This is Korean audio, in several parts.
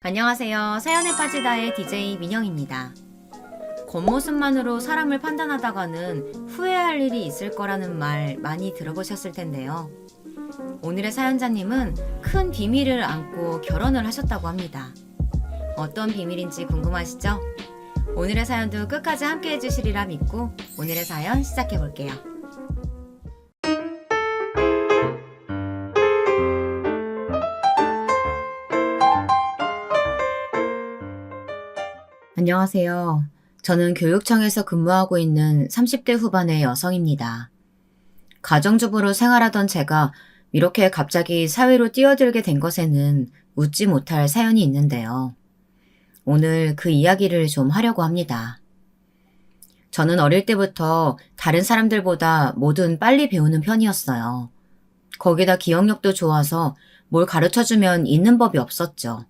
안녕하세요. 사연에 빠지다의 DJ 민영입니다. 겉모습만으로 사람을 판단하다가는 후회할 일이 있을 거라는 말 많이 들어보셨을 텐데요. 오늘의 사연자님은 큰 비밀을 안고 결혼을 하셨다고 합니다. 어떤 비밀인지 궁금하시죠? 오늘의 사연도 끝까지 함께 해주시리라 믿고 오늘의 사연 시작해 볼게요. 안녕하세요. 저는 교육청에서 근무하고 있는 30대 후반의 여성입니다. 가정주부로 생활하던 제가 이렇게 갑자기 사회로 뛰어들게 된 것에는 웃지 못할 사연이 있는데요. 오늘 그 이야기를 좀 하려고 합니다. 저는 어릴 때부터 다른 사람들보다 뭐든 빨리 배우는 편이었어요. 거기다 기억력도 좋아서 뭘 가르쳐주면 잊는 법이 없었죠.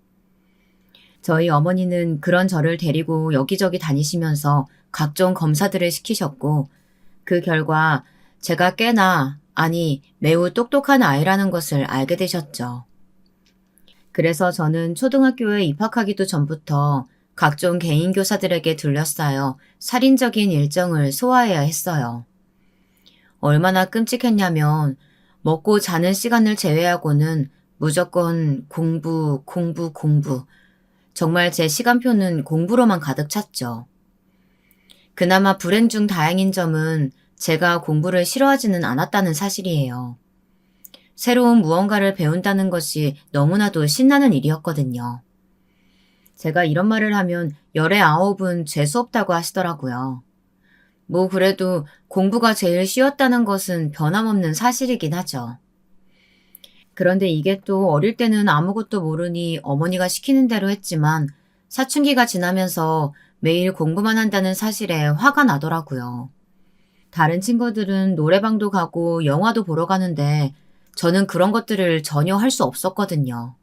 저희 어머니는 그런 저를 데리고 여기저기 다니시면서 각종 검사들을 시키셨고 그 결과 제가 꽤나, 아니 매우 똑똑한 아이라는 것을 알게 되셨죠. 그래서 저는 초등학교에 입학하기도 전부터 각종 개인 교사들에게 둘러싸여 살인적인 일정을 소화해야 했어요. 얼마나 끔찍했냐면 먹고 자는 시간을 제외하고는 무조건 공부, 공부, 공부. 정말 제 시간표는 공부로만 가득 찼죠. 그나마 불행 중 다행인 점은 제가 공부를 싫어하지는 않았다는 사실이에요. 새로운 무언가를 배운다는 것이 너무나도 신나는 일이었거든요. 제가 이런 말을 하면 열의 아홉은 재수없다고 하시더라고요. 뭐 그래도 공부가 제일 쉬웠다는 것은 변함없는 사실이긴 하죠. 그런데 이게 또 어릴 때는 아무것도 모르니 어머니가 시키는 대로 했지만 사춘기가 지나면서 매일 공부만 한다는 사실에 화가 나더라고요. 다른 친구들은 노래방도 가고 영화도 보러 가는데 저는 그런 것들을 전혀 할 수 없었거든요.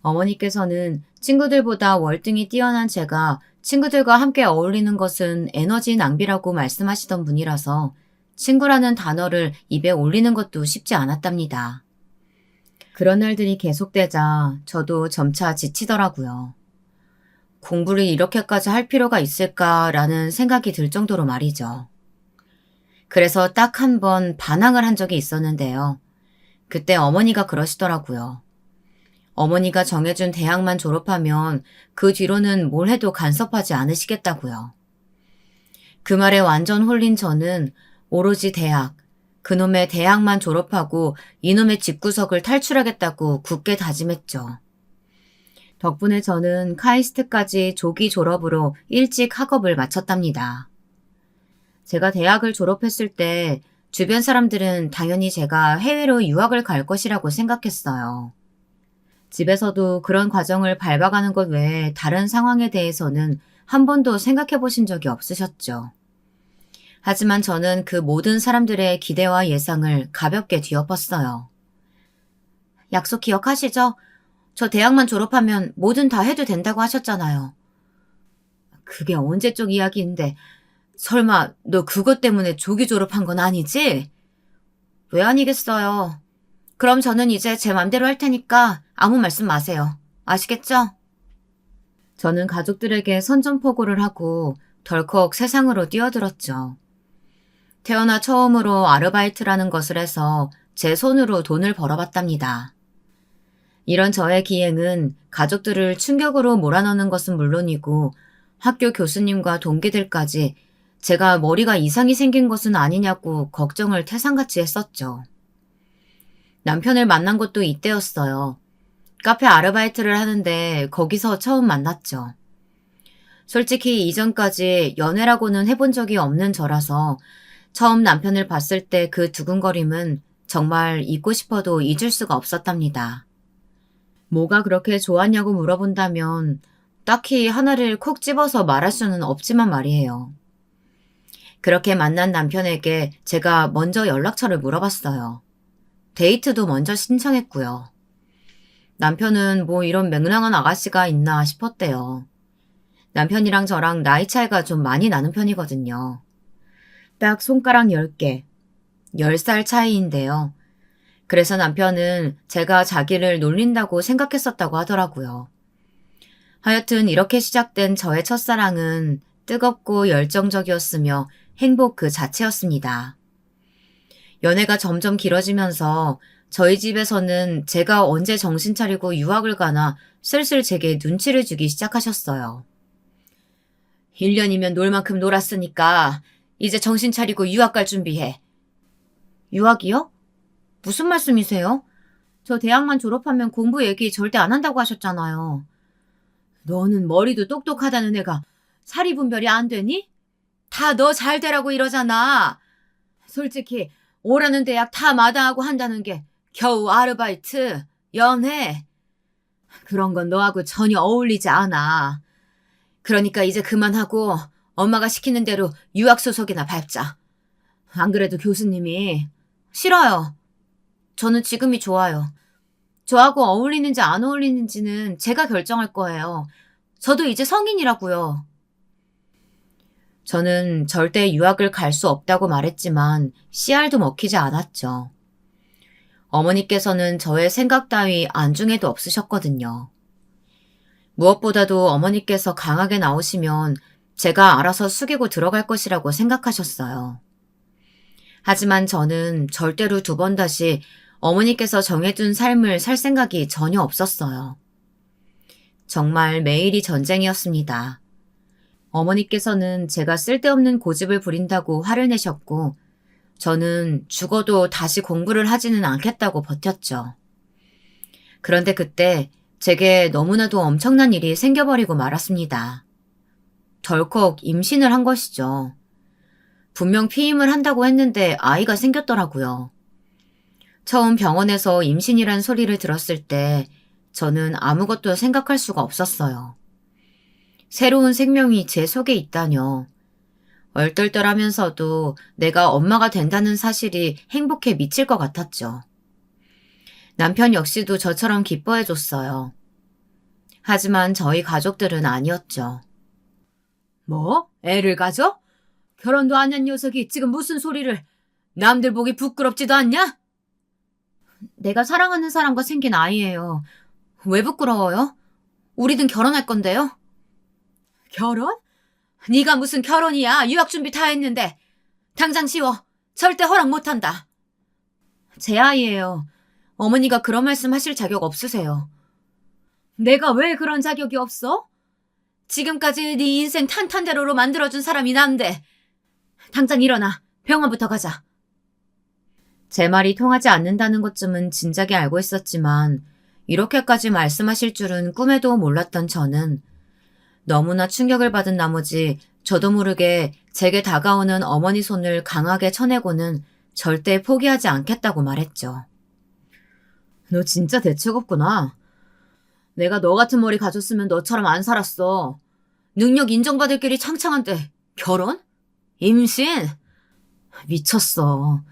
어머니께서는 친구들보다 월등히 뛰어난 제가 친구들과 함께 어울리는 것은 에너지 낭비라고 말씀하시던 분이라서 친구라는 단어를 입에 올리는 것도 쉽지 않았답니다. 그런 날들이 계속되자 저도 점차 지치더라고요. 공부를 이렇게까지 할 필요가 있을까라는 생각이 들 정도로 말이죠. 그래서 딱 한 번 반항을 한 적이 있었는데요. 그때 어머니가 그러시더라고요. 어머니가 정해준 대학만 졸업하면 그 뒤로는 뭘 해도 간섭하지 않으시겠다고요. 그 말에 완전 홀린 저는 오로지 대학, 그놈의 대학만 졸업하고 이놈의 집구석을 탈출하겠다고 굳게 다짐했죠. 덕분에 저는 카이스트까지 조기 졸업으로 일찍 학업을 마쳤답니다. 제가 대학을 졸업했을 때 주변 사람들은 당연히 제가 해외로 유학을 갈 것이라고 생각했어요. 집에서도 그런 과정을 밟아가는 것 외에 다른 상황에 대해서는 한 번도 생각해 보신 적이 없으셨죠. 하지만 저는 그 모든 사람들의 기대와 예상을 가볍게 뒤엎었어요. 약속 기억하시죠? 저 대학만 졸업하면 뭐든 다 해도 된다고 하셨잖아요. 그게 언제적 이야기인데 설마 너 그것 때문에 조기 졸업한 건 아니지? 왜 아니겠어요. 그럼 저는 이제 제 맘대로 할 테니까 아무 말씀 마세요. 아시겠죠? 저는 가족들에게 선전포고를 하고 덜컥 세상으로 뛰어들었죠. 태어나 처음으로 아르바이트라는 것을 해서 제 손으로 돈을 벌어봤답니다. 이런 저의 기행은 가족들을 충격으로 몰아넣는 것은 물론이고 학교 교수님과 동기들까지 제가 머리가 이상이 생긴 것은 아니냐고 걱정을 태산같이 했었죠. 남편을 만난 것도 이때였어요. 카페 아르바이트를 하는데 거기서 처음 만났죠. 솔직히 이전까지 연애라고는 해본 적이 없는 저라서 처음 남편을 봤을 때 그 두근거림은 정말 잊고 싶어도 잊을 수가 없었답니다. 뭐가 그렇게 좋았냐고 물어본다면 딱히 하나를 콕 집어서 말할 수는 없지만 말이에요. 그렇게 만난 남편에게 제가 먼저 연락처를 물어봤어요. 데이트도 먼저 신청했고요. 남편은 뭐 이런 맹랑한 아가씨가 있나 싶었대요. 남편이랑 저랑 나이 차이가 좀 많이 나는 편이거든요. 딱 손가락 10개, 10살 차이인데요. 그래서 남편은 제가 자기를 놀린다고 생각했었다고 하더라고요. 하여튼 이렇게 시작된 저의 첫사랑은 뜨겁고 열정적이었으며 행복 그 자체였습니다. 연애가 점점 길어지면서 저희 집에서는 제가 언제 정신 차리고 유학을 가나 슬슬 제게 눈치를 주기 시작하셨어요. 1년이면 놀 만큼 놀았으니까 이제 정신 차리고 유학 갈 준비해. 유학이요? 무슨 말씀이세요? 저 대학만 졸업하면 공부 얘기 절대 안 한다고 하셨잖아요. 너는 머리도 똑똑하다는 애가 사리 분별이 안 되니? 다 너 잘 되라고 이러잖아. 솔직히 오라는 대학 다 마다하고 한다는 게 겨우 아르바이트, 연애. 그런 건 너하고 전혀 어울리지 않아. 그러니까 이제 그만하고 엄마가 시키는 대로 유학 소속이나 밟자. 안 그래도 교수님이 싫어요. 저는 지금이 좋아요. 저하고 어울리는지 안 어울리는지는 제가 결정할 거예요. 저도 이제 성인이라고요. 저는 절대 유학을 갈 수 없다고 말했지만 씨알도 먹히지 않았죠. 어머니께서는 저의 생각 따위 안중에도 없으셨거든요. 무엇보다도 어머니께서 강하게 나오시면 제가 알아서 숙이고 들어갈 것이라고 생각하셨어요. 하지만 저는 절대로 두 번 다시 어머니께서 정해둔 삶을 살 생각이 전혀 없었어요. 정말 매일이 전쟁이었습니다. 어머니께서는 제가 쓸데없는 고집을 부린다고 화를 내셨고, 저는 죽어도 다시 공부를 하지는 않겠다고 버텼죠. 그런데 그때 제게 너무나도 엄청난 일이 생겨버리고 말았습니다. 덜컥 임신을 한 것이죠. 분명 피임을 한다고 했는데 아이가 생겼더라고요. 처음 병원에서 임신이란 소리를 들었을 때 저는 아무것도 생각할 수가 없었어요. 새로운 생명이 제 속에 있다뇨. 얼떨떨하면서도 내가 엄마가 된다는 사실이 행복해 미칠 것 같았죠. 남편 역시도 저처럼 기뻐해줬어요. 하지만 저희 가족들은 아니었죠. 뭐? 애를 가져? 결혼도 안 한 녀석이 지금 무슨 소리를. 남들 보기 부끄럽지도 않냐? 내가 사랑하는 사람과 생긴 아이예요. 왜 부끄러워요? 우리는 결혼할 건데요. 결혼? 네가 무슨 결혼이야. 유학 준비 다 했는데. 당장 지워. 절대 허락 못한다. 제 아이예요. 어머니가 그런 말씀 하실 자격 없으세요. 내가 왜 그런 자격이 없어? 지금까지 네 인생 탄탄대로로 만들어준 사람이 난데. 당장 일어나. 병원부터 가자. 제 말이 통하지 않는다는 것쯤은 진작에 알고 있었지만 이렇게까지 말씀하실 줄은 꿈에도 몰랐던 저는 너무나 충격을 받은 나머지 저도 모르게 제게 다가오는 어머니 손을 강하게 쳐내고는 절대 포기하지 않겠다고 말했죠. 너 진짜 대책 없구나. 내가 너 같은 머리 가졌으면 너처럼 안 살았어. 능력 인정받을 길이 창창한데 결혼? 임신? 미쳤어.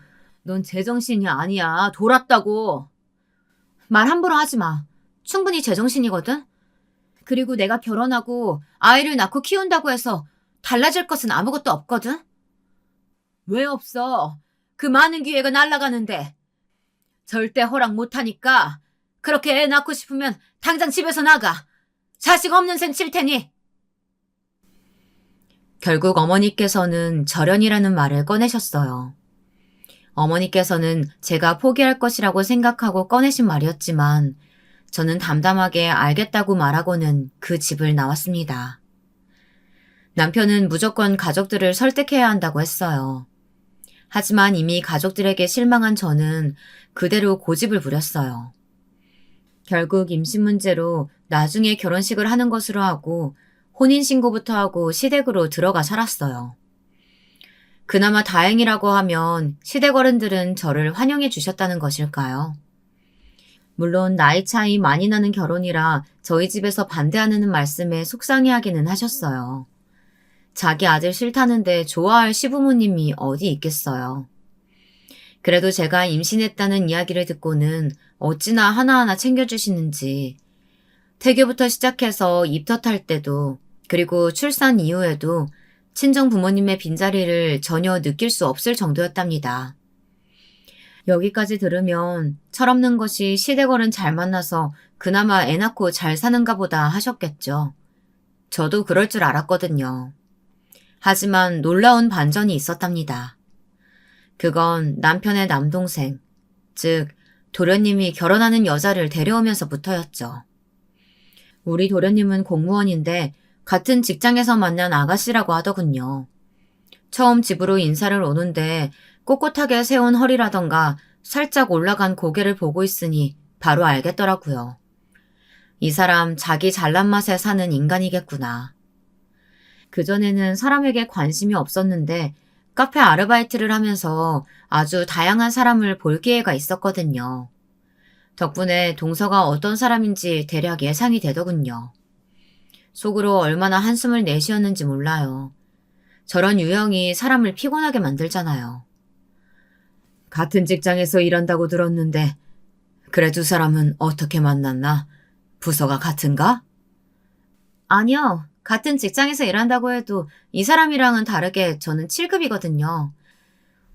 넌 제정신이 아니야. 돌았다고. 말 함부로 하지 마. 충분히 제정신이거든. 그리고 내가 결혼하고 아이를 낳고 키운다고 해서 달라질 것은 아무것도 없거든. 왜 없어? 그 많은 기회가 날아가는데. 절대 허락 못하니까 그렇게 애 낳고 싶으면 당장 집에서 나가. 자식 없는 셈 칠 테니. 결국 어머니께서는 절연이라는 말을 꺼내셨어요. 어머니께서는 제가 포기할 것이라고 생각하고 꺼내신 말이었지만 저는 담담하게 알겠다고 말하고는 그 집을 나왔습니다. 남편은 무조건 가족들을 설득해야 한다고 했어요. 하지만 이미 가족들에게 실망한 저는 그대로 고집을 부렸어요. 결국 임신 문제로 나중에 결혼식을 하는 것으로 하고 혼인신고부터 하고 시댁으로 들어가 살았어요. 그나마 다행이라고 하면 시댁 어른들은 저를 환영해 주셨다는 것일까요? 물론 나이 차이 많이 나는 결혼이라 저희 집에서 반대하는 말씀에 속상해하기는 하셨어요. 자기 아들 싫다는데 좋아할 시부모님이 어디 있겠어요. 그래도 제가 임신했다는 이야기를 듣고는 어찌나 하나하나 챙겨주시는지 태교부터 시작해서 입덧할 때도 그리고 출산 이후에도 친정 부모님의 빈자리를 전혀 느낄 수 없을 정도였답니다. 여기까지 들으면 철없는 것이 시댁어른 잘 만나서 그나마 애 낳고 잘 사는가 보다 하셨겠죠. 저도 그럴 줄 알았거든요. 하지만 놀라운 반전이 있었답니다. 그건 남편의 남동생, 즉 도련님이 결혼하는 여자를 데려오면서부터였죠. 우리 도련님은 공무원인데 같은 직장에서 만난 아가씨라고 하더군요. 처음 집으로 인사를 오는데 꼿꼿하게 세운 허리라던가 살짝 올라간 고개를 보고 있으니 바로 알겠더라고요. 이 사람 자기 잘난 맛에 사는 인간이겠구나. 그전에는 사람에게 관심이 없었는데 카페 아르바이트를 하면서 아주 다양한 사람을 볼 기회가 있었거든요. 덕분에 동서가 어떤 사람인지 대략 예상이 되더군요. 속으로 얼마나 한숨을 내쉬었는지 몰라요. 저런 유형이 사람을 피곤하게 만들잖아요. 같은 직장에서 일한다고 들었는데 그래 두 사람은 어떻게 만났나? 부서가 같은가? 아니요. 같은 직장에서 일한다고 해도 이 사람이랑은 다르게 저는 7급이거든요.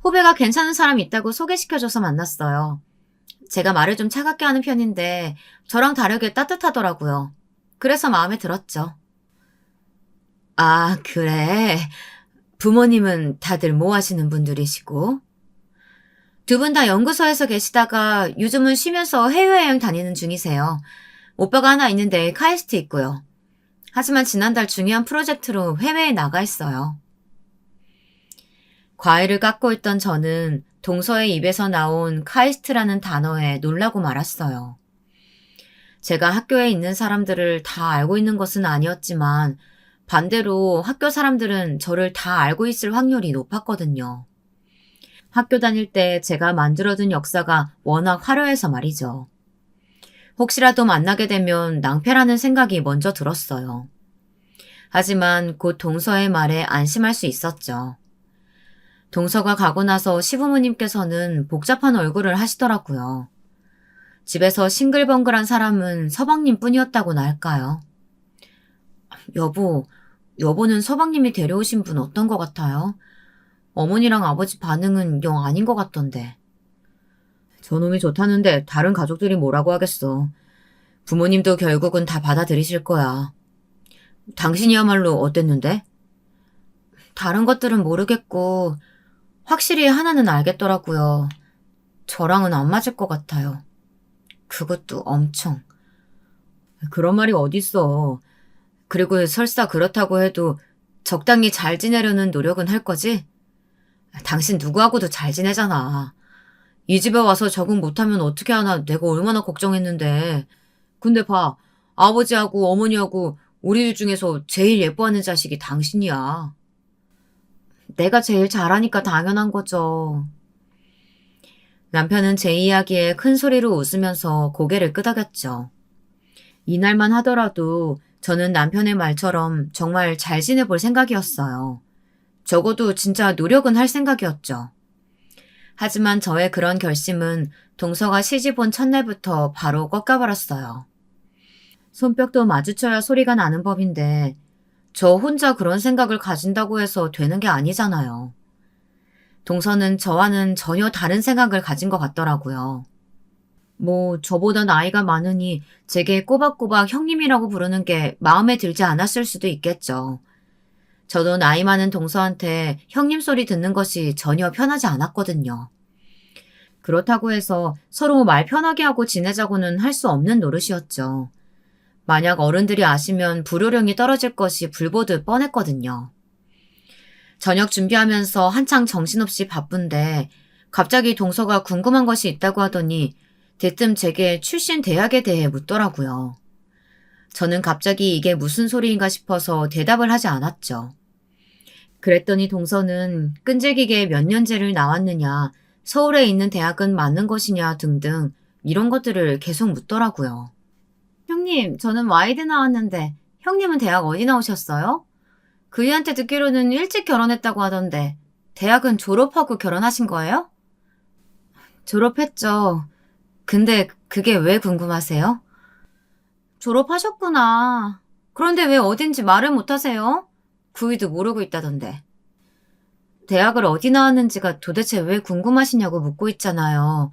후배가 괜찮은 사람 있다고 소개시켜줘서 만났어요. 제가 말을 좀 차갑게 하는 편인데 저랑 다르게 따뜻하더라고요. 그래서 마음에 들었죠. 아, 그래. 부모님은 다들 뭐 하시는 분들이시고? 두 분 다 연구소에서 계시다가 요즘은 쉬면서 해외여행 다니는 중이세요. 오빠가 하나 있는데 카이스트 있고요. 하지만 지난달 중요한 프로젝트로 해외에 나가 있어요. 과일을 깎고 있던 저는 동서의 입에서 나온 카이스트라는 단어에 놀라고 말았어요. 제가 학교에 있는 사람들을 다 알고 있는 것은 아니었지만 반대로 학교 사람들은 저를 다 알고 있을 확률이 높았거든요. 학교 다닐 때 제가 만들어둔 역사가 워낙 화려해서 말이죠. 혹시라도 만나게 되면 낭패라는 생각이 먼저 들었어요. 하지만 곧 동서의 말에 안심할 수 있었죠. 동서가 가고 나서 시부모님께서는 복잡한 얼굴을 하시더라고요. 집에서 싱글벙글한 사람은 서방님 뿐이었다고나 할까요? 여보는 서방님이 데려오신 분 어떤 것 같아요? 어머니랑 아버지 반응은 영 아닌 것 같던데. 저놈이 좋다는데 다른 가족들이 뭐라고 하겠어. 부모님도 결국은 다 받아들이실 거야. 당신이야말로 어땠는데? 다른 것들은 모르겠고 확실히 하나는 알겠더라고요. 저랑은 안 맞을 것 같아요. 그것도 엄청. 그런 말이 어딨어. 그리고 설사 그렇다고 해도 적당히 잘 지내려는 노력은 할 거지? 당신 누구하고도 잘 지내잖아. 이 집에 와서 적응 못하면 어떻게 하나 내가 얼마나 걱정했는데. 근데 봐. 아버지하고 어머니하고 우리 중에서 제일 예뻐하는 자식이 당신이야. 내가 제일 잘하니까 당연한 거죠. 남편은 제 이야기에 큰 소리로 웃으면서 고개를 끄덕였죠. 이날만 하더라도 저는 남편의 말처럼 정말 잘 지내볼 생각이었어요. 적어도 진짜 노력은 할 생각이었죠. 하지만 저의 그런 결심은 동서가 시집 온 첫날부터 바로 꺾여버렸어요. 손뼉도 마주쳐야 소리가 나는 법인데 저 혼자 그런 생각을 가진다고 해서 되는 게 아니잖아요. 동서는 저와는 전혀 다른 생각을 가진 것 같더라고요. 뭐 저보다 나이가 많으니 제게 꼬박꼬박 형님이라고 부르는 게 마음에 들지 않았을 수도 있겠죠. 저도 나이 많은 동서한테 형님 소리 듣는 것이 전혀 편하지 않았거든요. 그렇다고 해서 서로 말 편하게 하고 지내자고는 할 수 없는 노릇이었죠. 만약 어른들이 아시면 불호령이 떨어질 것이 불보듯 뻔했거든요. 저녁 준비하면서 한창 정신없이 바쁜데 갑자기 동서가 궁금한 것이 있다고 하더니 대뜸 제게 출신 대학에 대해 묻더라고요. 저는 갑자기 이게 무슨 소리인가 싶어서 대답을 하지 않았죠. 그랬더니 동서는 끈질기게 몇 년제를 나왔느냐, 서울에 있는 대학은 맞는 것이냐 등등 이런 것들을 계속 묻더라고요. 형님, 저는 와이드 나왔는데 형님은 대학 어디 나오셨어요? 그이한테 듣기로는 일찍 결혼했다고 하던데 대학은 졸업하고 결혼하신 거예요? 졸업했죠. 근데 그게 왜 궁금하세요? 졸업하셨구나. 그런데 왜 어딘지 말을 못하세요? 구이도 모르고 있다던데. 대학을 어디 나왔는지가 도대체 왜 궁금하시냐고 묻고 있잖아요.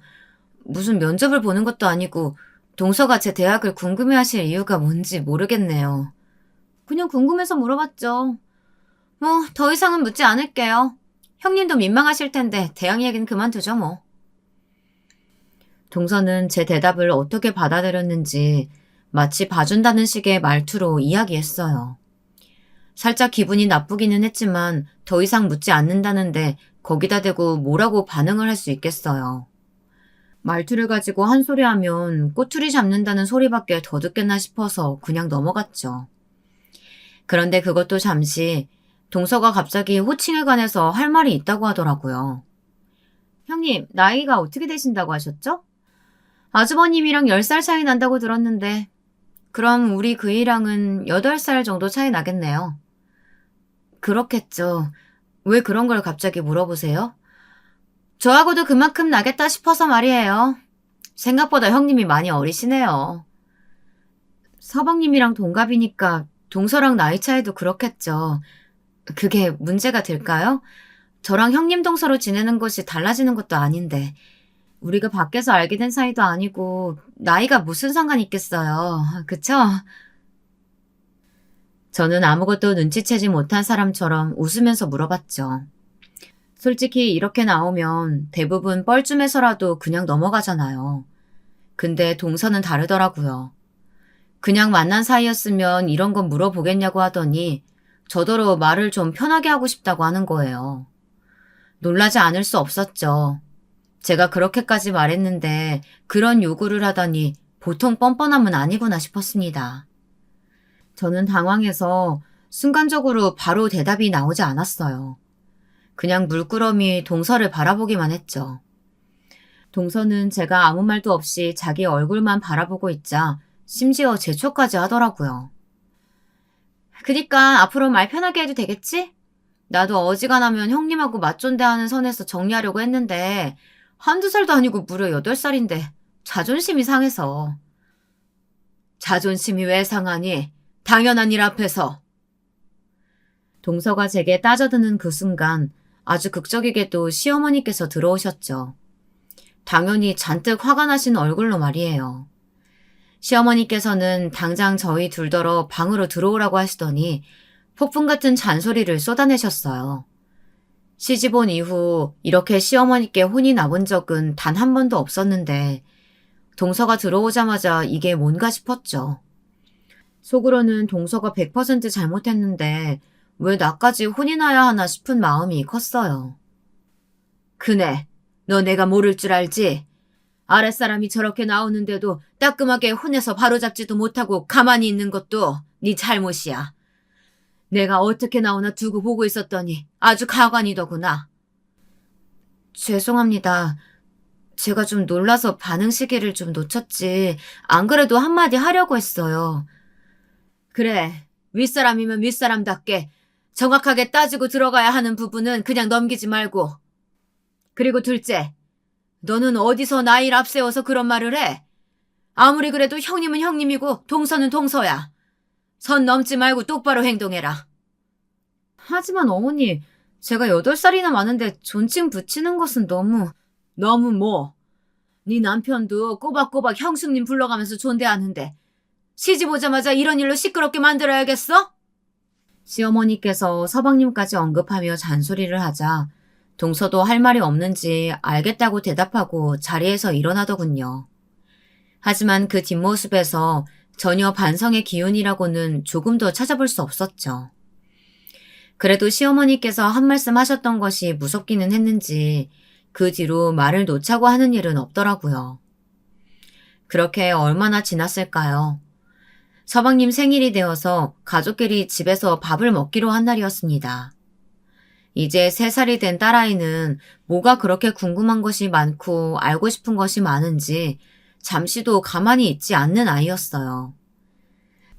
무슨 면접을 보는 것도 아니고 동서가 제 대학을 궁금해하실 이유가 뭔지 모르겠네요. 그냥 궁금해서 물어봤죠. 뭐, 더 이상은 묻지 않을게요. 형님도 민망하실 텐데 대학 얘기는 그만두죠 뭐. 동서는 제 대답을 어떻게 받아들였는지 마치 봐준다는 식의 말투로 이야기했어요. 살짝 기분이 나쁘기는 했지만 더 이상 묻지 않는다는데 거기다 대고 뭐라고 반응을 할 수 있겠어요. 말투를 가지고 한 소리 하면 꼬투리 잡는다는 소리밖에 더 듣겠나 싶어서 그냥 넘어갔죠. 그런데 그것도 잠시 동서가 갑자기 호칭에 관해서 할 말이 있다고 하더라고요. 형님, 나이가 어떻게 되신다고 하셨죠? 아주버님이랑 10살 차이 난다고 들었는데 그럼 우리 그이랑은 8살 정도 차이 나겠네요. 그렇겠죠. 왜 그런 걸 갑자기 물어보세요? 저하고도 그만큼 나겠다 싶어서 말이에요. 생각보다 형님이 많이 어리시네요. 서방님이랑 동갑이니까 동서랑 나이 차이도 그렇겠죠. 그게 문제가 될까요? 저랑 형님 동서로 지내는 것이 달라지는 것도 아닌데 우리가 밖에서 알게 된 사이도 아니고 나이가 무슨 상관이 있겠어요. 그쵸? 저는 아무것도 눈치채지 못한 사람처럼 웃으면서 물어봤죠. 솔직히 이렇게 나오면 대부분 뻘쭘해서라도 그냥 넘어가잖아요. 근데 동서는 다르더라고요. 그냥 만난 사이였으면 이런 건 물어보겠냐고 하더니 저더러 말을 좀 편하게 하고 싶다고 하는 거예요. 놀라지 않을 수 없었죠. 제가 그렇게까지 말했는데 그런 요구를 하다니 보통 뻔뻔함은 아니구나 싶었습니다. 저는 당황해서 순간적으로 바로 대답이 나오지 않았어요. 그냥 물끄러미 동서를 바라보기만 했죠. 동서는 제가 아무 말도 없이 자기 얼굴만 바라보고 있자 심지어 제초까지 하더라고요. 그니까 앞으로 말 편하게 해도 되겠지? 나도 어지간하면 형님하고 맞존대하는 선에서 정리하려고 했는데 한두 살도 아니고 무려 8살인데 자존심이 상해서. 자존심이 왜 상하니? 당연한 일 앞에서. 동서가 제게 따져드는 그 순간 아주 극적이게도 시어머니께서 들어오셨죠. 당연히 잔뜩 화가 나신 얼굴로 말이에요. 시어머니께서는 당장 저희 둘더러 방으로 들어오라고 하시더니 폭풍 같은 잔소리를 쏟아내셨어요. 시집 온 이후 이렇게 시어머니께 혼이 나본 적은 단 한 번도 없었는데 동서가 들어오자마자 이게 뭔가 싶었죠. 속으로는 동서가 100% 잘못했는데 왜 나까지 혼이 나야 하나 싶은 마음이 컸어요. 그네, 너 내가 모를 줄 알지? 아랫사람이 저렇게 나오는데도 따끔하게 혼내서 바로잡지도 못하고 가만히 있는 것도 네 잘못이야. 내가 어떻게 나오나 두고 보고 있었더니 아주 가관이더구나. 죄송합니다. 제가 좀 놀라서 반응 시기를 좀 놓쳤지. 안 그래도 한마디 하려고 했어요. 그래, 윗사람이면 윗사람답게 정확하게 따지고 들어가야 하는 부분은 그냥 넘기지 말고. 그리고 둘째, 너는 어디서 나이를 앞세워서 그런 말을 해? 아무리 그래도 형님은 형님이고 동서는 동서야. 선 넘지 말고 똑바로 행동해라. 하지만 어머니, 제가 8살이나 많은데 존칭 붙이는 것은 너무... 너무 뭐? 네 남편도 꼬박꼬박 형수님 불러가면서 존대하는데 시집 오자마자 이런 일로 시끄럽게 만들어야겠어? 시어머니께서 서방님까지 언급하며 잔소리를 하자 동서도 할 말이 없는지 알겠다고 대답하고 자리에서 일어나더군요. 하지만 그 뒷모습에서 전혀 반성의 기운이라고는 조금도 찾아볼 수 없었죠. 그래도 시어머니께서 한 말씀 하셨던 것이 무섭기는 했는지 그 뒤로 말을 놓자고 하는 일은 없더라고요. 그렇게 얼마나 지났을까요? 서방님 생일이 되어서 가족끼리 집에서 밥을 먹기로 한 날이었습니다. 이제 3살이 된 딸아이는 뭐가 그렇게 궁금한 것이 많고 알고 싶은 것이 많은지 잠시도 가만히 있지 않는 아이였어요.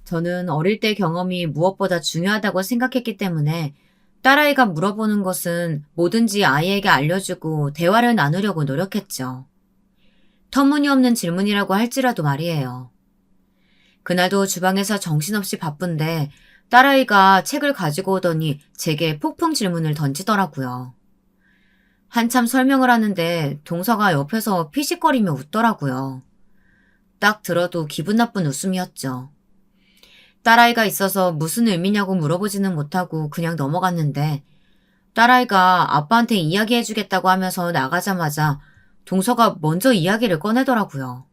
저는 어릴 때 경험이 무엇보다 중요하다고 생각했기 때문에 딸아이가 물어보는 것은 뭐든지 아이에게 알려주고 대화를 나누려고 노력했죠. 터무니없는 질문이라고 할지라도 말이에요. 그날도 주방에서 정신없이 바쁜데 딸아이가 책을 가지고 오더니 제게 폭풍 질문을 던지더라고요. 한참 설명을 하는데 동서가 옆에서 피식거리며 웃더라고요. 딱 들어도 기분 나쁜 웃음이었죠. 딸아이가 있어서 무슨 의미냐고 물어보지는 못하고 그냥 넘어갔는데 딸아이가 아빠한테 이야기해주겠다고 하면서 나가자마자 동서가 먼저 이야기를 꺼내더라고요.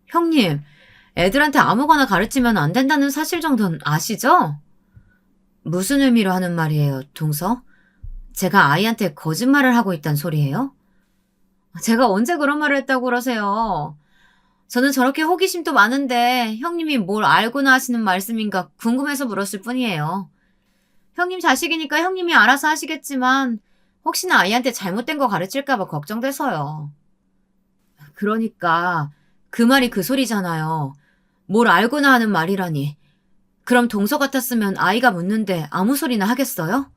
형님, 애들한테 아무거나 가르치면 안 된다는 사실 정도는 아시죠? 무슨 의미로 하는 말이에요, 동서? 제가 아이한테 거짓말을 하고 있단 소리예요? 제가 언제 그런 말을 했다고 그러세요? 저는 저렇게 호기심도 많은데 형님이 뭘 알고나 하시는 말씀인가 궁금해서 물었을 뿐이에요. 형님 자식이니까 형님이 알아서 하시겠지만 혹시나 아이한테 잘못된 거 가르칠까 봐 걱정돼서요. 그러니까 그 말이 그 소리잖아요. 뭘 알고나 하는 말이라니. 그럼 동서 같았으면 아이가 묻는데 아무 소리나 하겠어요?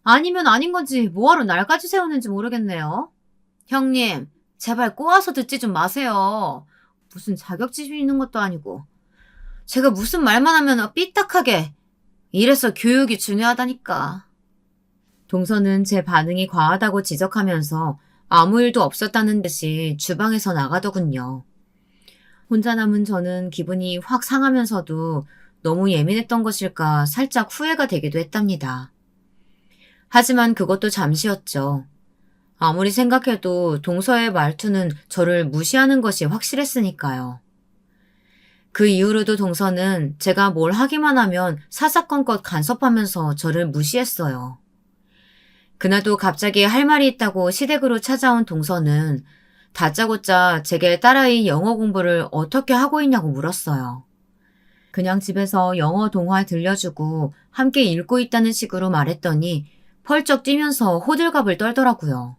아니면 아닌 건지 뭐하러 날까지 세우는지 모르겠네요. 형님, 제발 꼬아서 듣지 좀 마세요. 무슨 자격지심 있는 것도 아니고. 제가 무슨 말만 하면 삐딱하게. 이래서 교육이 중요하다니까. 동서는 제 반응이 과하다고 지적하면서 아무 일도 없었다는 듯이 주방에서 나가더군요. 혼자 남은 저는 기분이 확 상하면서도 너무 예민했던 것일까 살짝 후회가 되기도 했답니다. 하지만 그것도 잠시였죠. 아무리 생각해도 동서의 말투는 저를 무시하는 것이 확실했으니까요. 그 이후로도 동서는 제가 뭘 하기만 하면 사사건건 간섭하면서 저를 무시했어요. 그날도 갑자기 할 말이 있다고 시댁으로 찾아온 동서는 다짜고짜 제게 딸아이 영어 공부를 어떻게 하고 있냐고 물었어요. 그냥 집에서 영어 동화 들려주고 함께 읽고 있다는 식으로 말했더니 펄쩍 뛰면서 호들갑을 떨더라고요.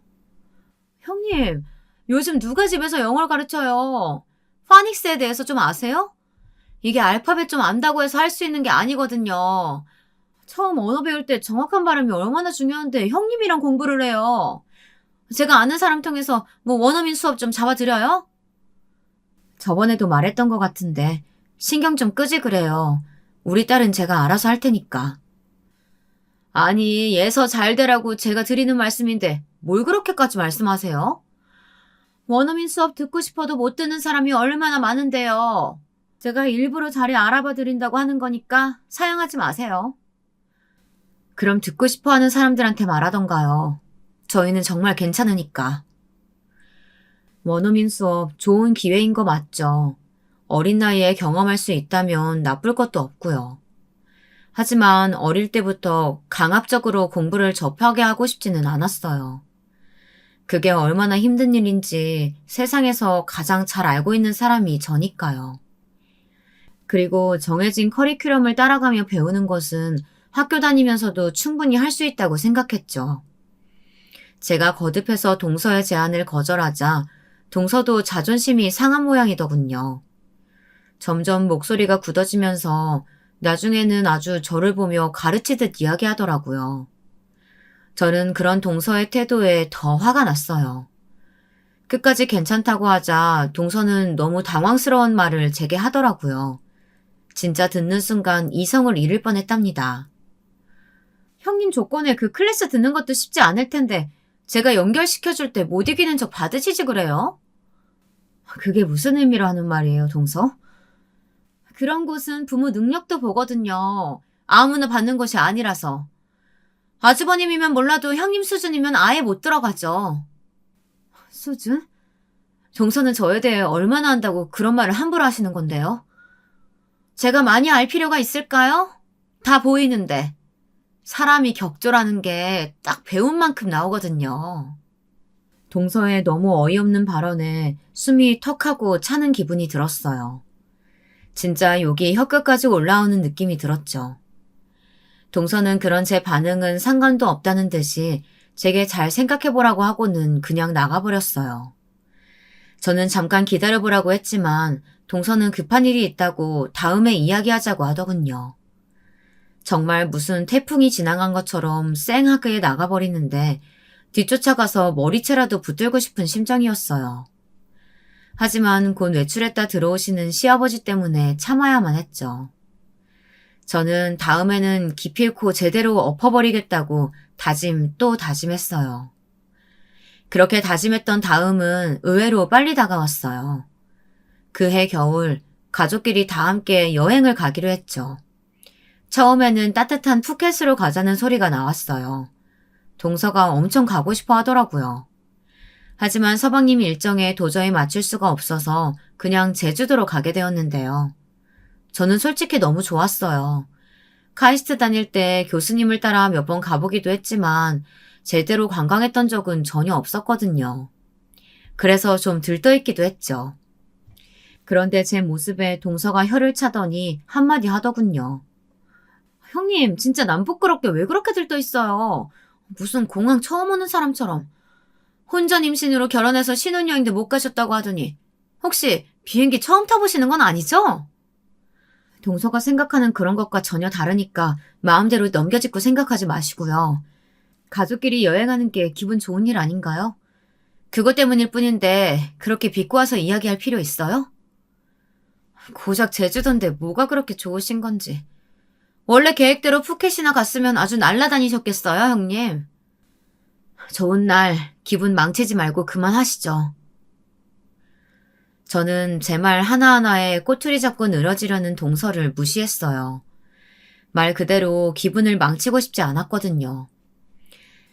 형님, 요즘 누가 집에서 영어를 가르쳐요? 파닉스에 대해서 좀 아세요? 이게 알파벳 좀 안다고 해서 할 수 있는 게 아니거든요. 처음 언어 배울 때 정확한 발음이 얼마나 중요한데 형님이랑 공부를 해요. 제가 아는 사람 통해서 뭐 원어민 수업 좀 잡아드려요? 저번에도 말했던 것 같은데 신경 좀 끄지 그래요. 우리 딸은 제가 알아서 할 테니까. 아니, 예서 잘 되라고 제가 드리는 말씀인데 뭘 그렇게까지 말씀하세요? 원어민 수업 듣고 싶어도 못 듣는 사람이 얼마나 많은데요. 제가 일부러 자리 알아봐 드린다고 하는 거니까 사양하지 마세요. 그럼 듣고 싶어 하는 사람들한테 말하던가요. 저희는 정말 괜찮으니까. 원어민 수업 좋은 기회인 거 맞죠. 어린 나이에 경험할 수 있다면 나쁠 것도 없고요. 하지만 어릴 때부터 강압적으로 공부를 접하게 하고 싶지는 않았어요. 그게 얼마나 힘든 일인지 세상에서 가장 잘 알고 있는 사람이 저니까요. 그리고 정해진 커리큘럼을 따라가며 배우는 것은 학교 다니면서도 충분히 할 수 있다고 생각했죠. 제가 거듭해서 동서의 제안을 거절하자 동서도 자존심이 상한 모양이더군요. 점점 목소리가 굳어지면서 나중에는 아주 저를 보며 가르치듯 이야기하더라고요. 저는 그런 동서의 태도에 더 화가 났어요. 끝까지 괜찮다고 하자 동서는 너무 당황스러운 말을 제게 하더라고요. 진짜 듣는 순간 이성을 잃을 뻔했답니다. 형님 조건에 그 클래스 듣는 것도 쉽지 않을 텐데 제가 연결시켜줄 때 못 이기는 척 받으시지 그래요? 그게 무슨 의미로 하는 말이에요, 동서? 그런 곳은 부모 능력도 보거든요. 아무나 받는 것이 아니라서. 아주버님이면 몰라도 형님 수준이면 아예 못 들어가죠. 수준? 동서는 저에 대해 얼마나 안다고 그런 말을 함부로 하시는 건데요? 제가 많이 알 필요가 있을까요? 다 보이는데. 사람이 격조라는 게 딱 배운 만큼 나오거든요. 동서의 너무 어이없는 발언에 숨이 턱하고 차는 기분이 들었어요. 진짜 욕이 혀끝까지 올라오는 느낌이 들었죠. 동서는 그런 제 반응은 상관도 없다는 듯이 제게 잘 생각해보라고 하고는 그냥 나가버렸어요. 저는 잠깐 기다려보라고 했지만 동서는 급한 일이 있다고 다음에 이야기하자고 하더군요. 정말 무슨 태풍이 지나간 것처럼 쌩하게 나가버리는데 뒤쫓아가서 머리채라도 붙들고 싶은 심정이었어요. 하지만 곧 외출했다 들어오시는 시아버지 때문에 참아야만 했죠. 저는 다음에는 기필코 제대로 엎어버리겠다고 다짐 또 다짐했어요. 그렇게 다짐했던 다음은 의외로 빨리 다가왔어요. 그해 겨울 가족끼리 다 함께 여행을 가기로 했죠. 처음에는 따뜻한 푸켓으로 가자는 소리가 나왔어요. 동서가 엄청 가고 싶어 하더라고요. 하지만 서방님 일정에 도저히 맞출 수가 없어서 그냥 제주도로 가게 되었는데요. 저는 솔직히 너무 좋았어요. 카이스트 다닐 때 교수님을 따라 몇 번 가보기도 했지만 제대로 관광했던 적은 전혀 없었거든요. 그래서 좀 들떠있기도 했죠. 그런데 제 모습에 동서가 혀를 차더니 한마디 하더군요. 형님, 진짜 남부끄럽게 왜 그렇게 들떠있어요? 무슨 공항 처음 오는 사람처럼. 혼전 임신으로 결혼해서 신혼여행도 못 가셨다고 하더니 혹시 비행기 처음 타보시는 건 아니죠? 동서가 생각하는 그런 것과 전혀 다르니까 마음대로 넘겨짚고 생각하지 마시고요. 가족끼리 여행하는 게 기분 좋은 일 아닌가요? 그것 때문일 뿐인데 그렇게 비꼬아서 이야기할 필요 있어요? 고작 제주도인데 뭐가 그렇게 좋으신 건지. 원래 계획대로 푸켓이나 갔으면 아주 날라다니셨겠어요, 형님. 좋은 날 기분 망치지 말고 그만하시죠. 저는 제 말 하나하나에 꼬투리 잡고 늘어지려는 동서를 무시했어요. 말 그대로 기분을 망치고 싶지 않았거든요.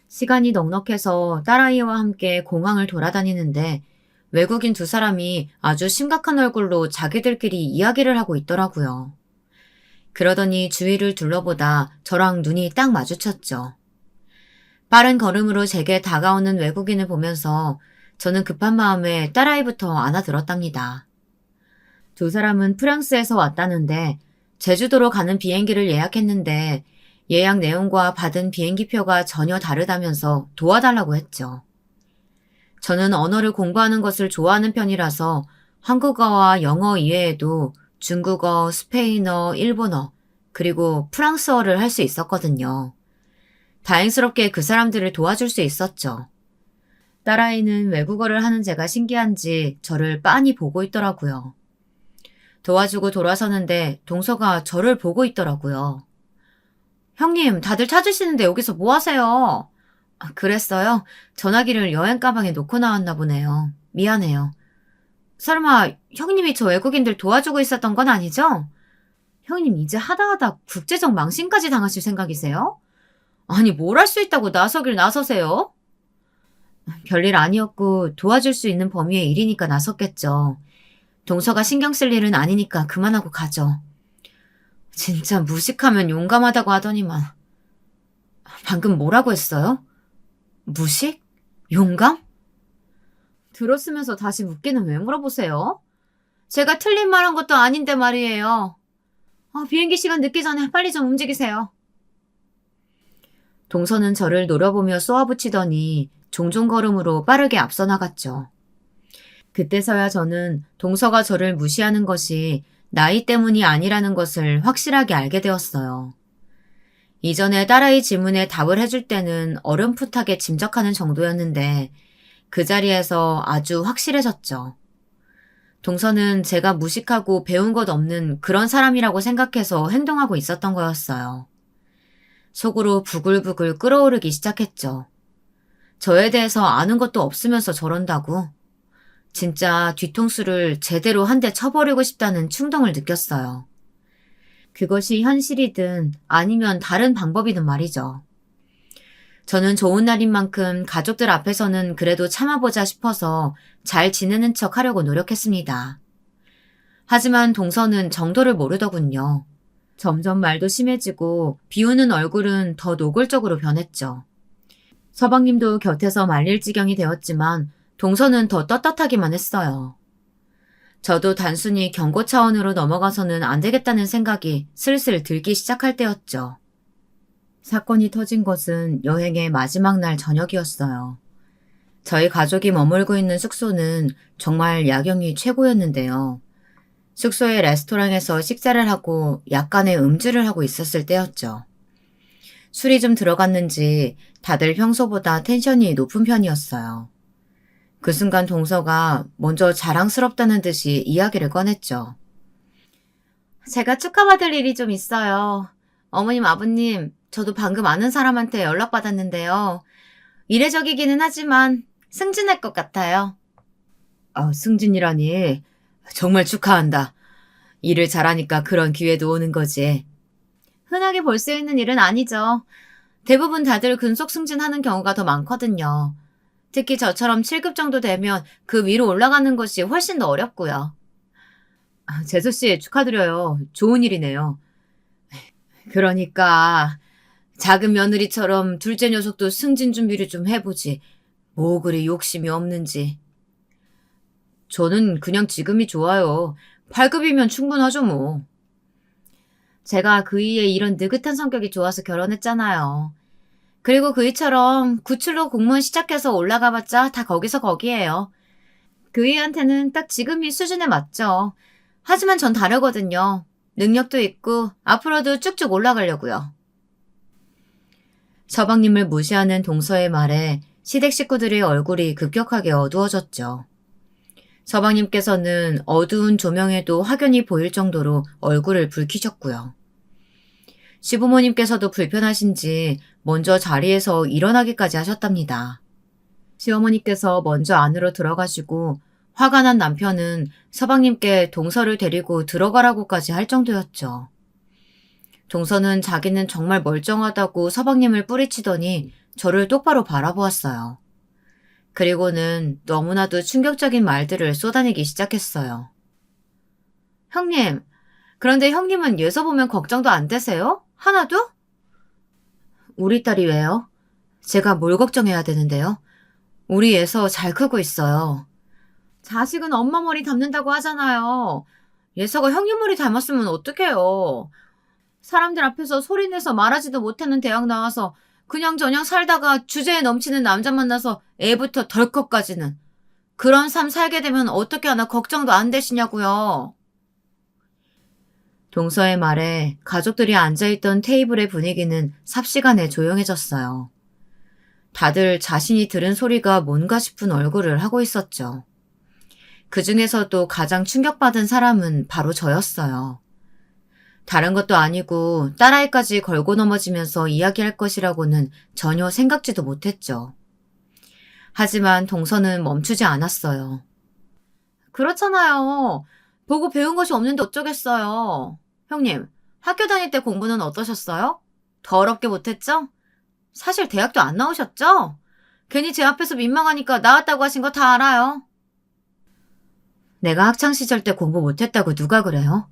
시간이 넉넉해서 딸아이와 함께 공항을 돌아다니는데 외국인 두 사람이 아주 심각한 얼굴로 자기들끼리 이야기를 하고 있더라고요. 그러더니 주위를 둘러보다 저랑 눈이 딱 마주쳤죠. 빠른 걸음으로 제게 다가오는 외국인을 보면서 저는 급한 마음에 딸아이부터 안아들었답니다. 두 사람은 프랑스에서 왔다는데 제주도로 가는 비행기를 예약했는데 예약 내용과 받은 비행기표가 전혀 다르다면서 도와달라고 했죠. 저는 언어를 공부하는 것을 좋아하는 편이라서 한국어와 영어 이외에도 중국어, 스페인어, 일본어, 그리고 프랑스어를 할 수 있었거든요. 다행스럽게 그 사람들을 도와줄 수 있었죠. 딸아이는 외국어를 하는 제가 신기한지 저를 빤히 보고 있더라고요. 도와주고 돌아서는데 동서가 저를 보고 있더라고요. 형님, 다들 찾으시는데 여기서 뭐 하세요? 그랬어요? 전화기를 여행 가방에 놓고 나왔나 보네요. 미안해요. 설마 형님이 저 외국인들 도와주고 있었던 건 아니죠? 형님 이제 하다하다 국제적 망신까지 당하실 생각이세요? 아니 뭘 할 수 있다고 나서길 나서세요? 별일 아니었고 도와줄 수 있는 범위의 일이니까 나섰겠죠. 동서가 신경 쓸 일은 아니니까 그만하고 가죠. 진짜 무식하면 용감하다고 하더니만. 방금 뭐라고 했어요? 무식? 용감? 들었으면서 다시 묻기는 왜 물어보세요? 제가 틀린 말 한 것도 아닌데 말이에요. 비행기 시간 늦기 전에 빨리 좀 움직이세요. 동서는 저를 노려보며 쏘아붙이더니 종종 걸음으로 빠르게 앞서 나갔죠. 그때서야 저는 동서가 저를 무시하는 것이 나이 때문이 아니라는 것을 확실하게 알게 되었어요. 이전에 딸아이 질문에 답을 해줄 때는 어렴풋하게 짐작하는 정도였는데 그 자리에서 아주 확실해졌죠. 동서는 제가 무식하고 배운 것 없는 그런 사람이라고 생각해서 행동하고 있었던 거였어요. 속으로 부글부글 끓어오르기 시작했죠. 저에 대해서 아는 것도 없으면서 저런다고? 진짜 뒤통수를 제대로 한 대 쳐버리고 싶다는 충동을 느꼈어요. 그것이 현실이든 아니면 다른 방법이든 말이죠. 저는 좋은 날인 만큼 가족들 앞에서는 그래도 참아보자 싶어서 잘 지내는 척 하려고 노력했습니다. 하지만 동서는 정도를 모르더군요. 점점 말도 심해지고 비우는 얼굴은 더 노골적으로 변했죠. 서방님도 곁에서 말릴 지경이 되었지만 동서는 더 떳떳하기만 했어요. 저도 단순히 경고 차원으로 넘어가서는 안 되겠다는 생각이 슬슬 들기 시작할 때였죠. 사건이 터진 것은 여행의 마지막 날 저녁이었어요. 저희 가족이 머물고 있는 숙소는 정말 야경이 최고였는데요. 숙소의 레스토랑에서 식사를 하고 약간의 음주를 하고 있었을 때였죠. 술이 좀 들어갔는지 다들 평소보다 텐션이 높은 편이었어요. 그 순간 동서가 먼저 자랑스럽다는 듯이 이야기를 꺼냈죠. 제가 축하받을 일이 좀 있어요. 어머님, 아버님, 저도 방금 아는 사람한테 연락받았는데요. 이례적이기는 하지만 승진할 것 같아요. 승진이라니. 정말 축하한다. 일을 잘하니까 그런 기회도 오는 거지. 흔하게 볼 수 있는 일은 아니죠. 대부분 다들 근속 승진하는 경우가 더 많거든요. 특히 저처럼 7급 정도 되면 그 위로 올라가는 것이 훨씬 더 어렵고요. 재수 씨 축하드려요. 좋은 일이네요. 그러니까 작은 며느리처럼 둘째 녀석도 승진 준비를 좀 해보지. 뭐 그리 욕심이 없는지. 저는 그냥 지금이 좋아요. 8급이면 충분하죠 뭐. 제가 그이의 이런 느긋한 성격이 좋아서 결혼했잖아요. 그리고 그이처럼 구출로 공무원 시작해서 올라가봤자 다 거기서 거기예요. 그이한테는 딱 지금이 수준에 맞죠. 하지만 전 다르거든요. 능력도 있고 앞으로도 쭉쭉 올라가려고요. 서방님을 무시하는 동서의 말에 시댁 식구들의 얼굴이 급격하게 어두워졌죠. 서방님께서는 어두운 조명에도 확연히 보일 정도로 얼굴을 붉히셨고요. 시부모님께서도 불편하신지 먼저 자리에서 일어나기까지 하셨답니다. 시어머니께서 먼저 안으로 들어가시고 화가 난 남편은 서방님께 동서를 데리고 들어가라고까지 할 정도였죠. 동서는 자기는 정말 멀쩡하다고 서방님을 뿌리치더니 저를 똑바로 바라보았어요. 그리고는 너무나도 충격적인 말들을 쏟아내기 시작했어요. 형님, 그런데 형님은 예서 보면 걱정도 안 되세요? 하나도? 우리 딸이 왜요? 제가 뭘 걱정해야 되는데요? 우리 예서 잘 크고 있어요. 자식은 엄마 머리 닮는다고 하잖아요. 예서가 형님 머리 닮았으면 어떡해요. 사람들 앞에서 소리내서 말하지도 못하는 대학 나와서 그냥저냥 살다가 주제에 넘치는 남자 만나서 애부터 덜컥까지는. 그런 삶 살게 되면 어떻게 하나 걱정도 안 되시냐고요. 동서의 말에 가족들이 앉아있던 테이블의 분위기는 삽시간에 조용해졌어요. 다들 자신이 들은 소리가 뭔가 싶은 얼굴을 하고 있었죠. 그 중에서도 가장 충격받은 사람은 바로 저였어요. 다른 것도 아니고 딸아이까지 걸고 넘어지면서 이야기할 것이라고는 전혀 생각지도 못했죠. 하지만 동서는 멈추지 않았어요. 그렇잖아요. 보고 배운 것이 없는데 어쩌겠어요. 형님, 학교 다닐 때 공부는 어떠셨어요? 더럽게 못했죠? 사실 대학도 안 나오셨죠? 괜히 제 앞에서 민망하니까 나왔다고 하신 거 다 알아요. 내가 학창시절 때 공부 못했다고 누가 그래요?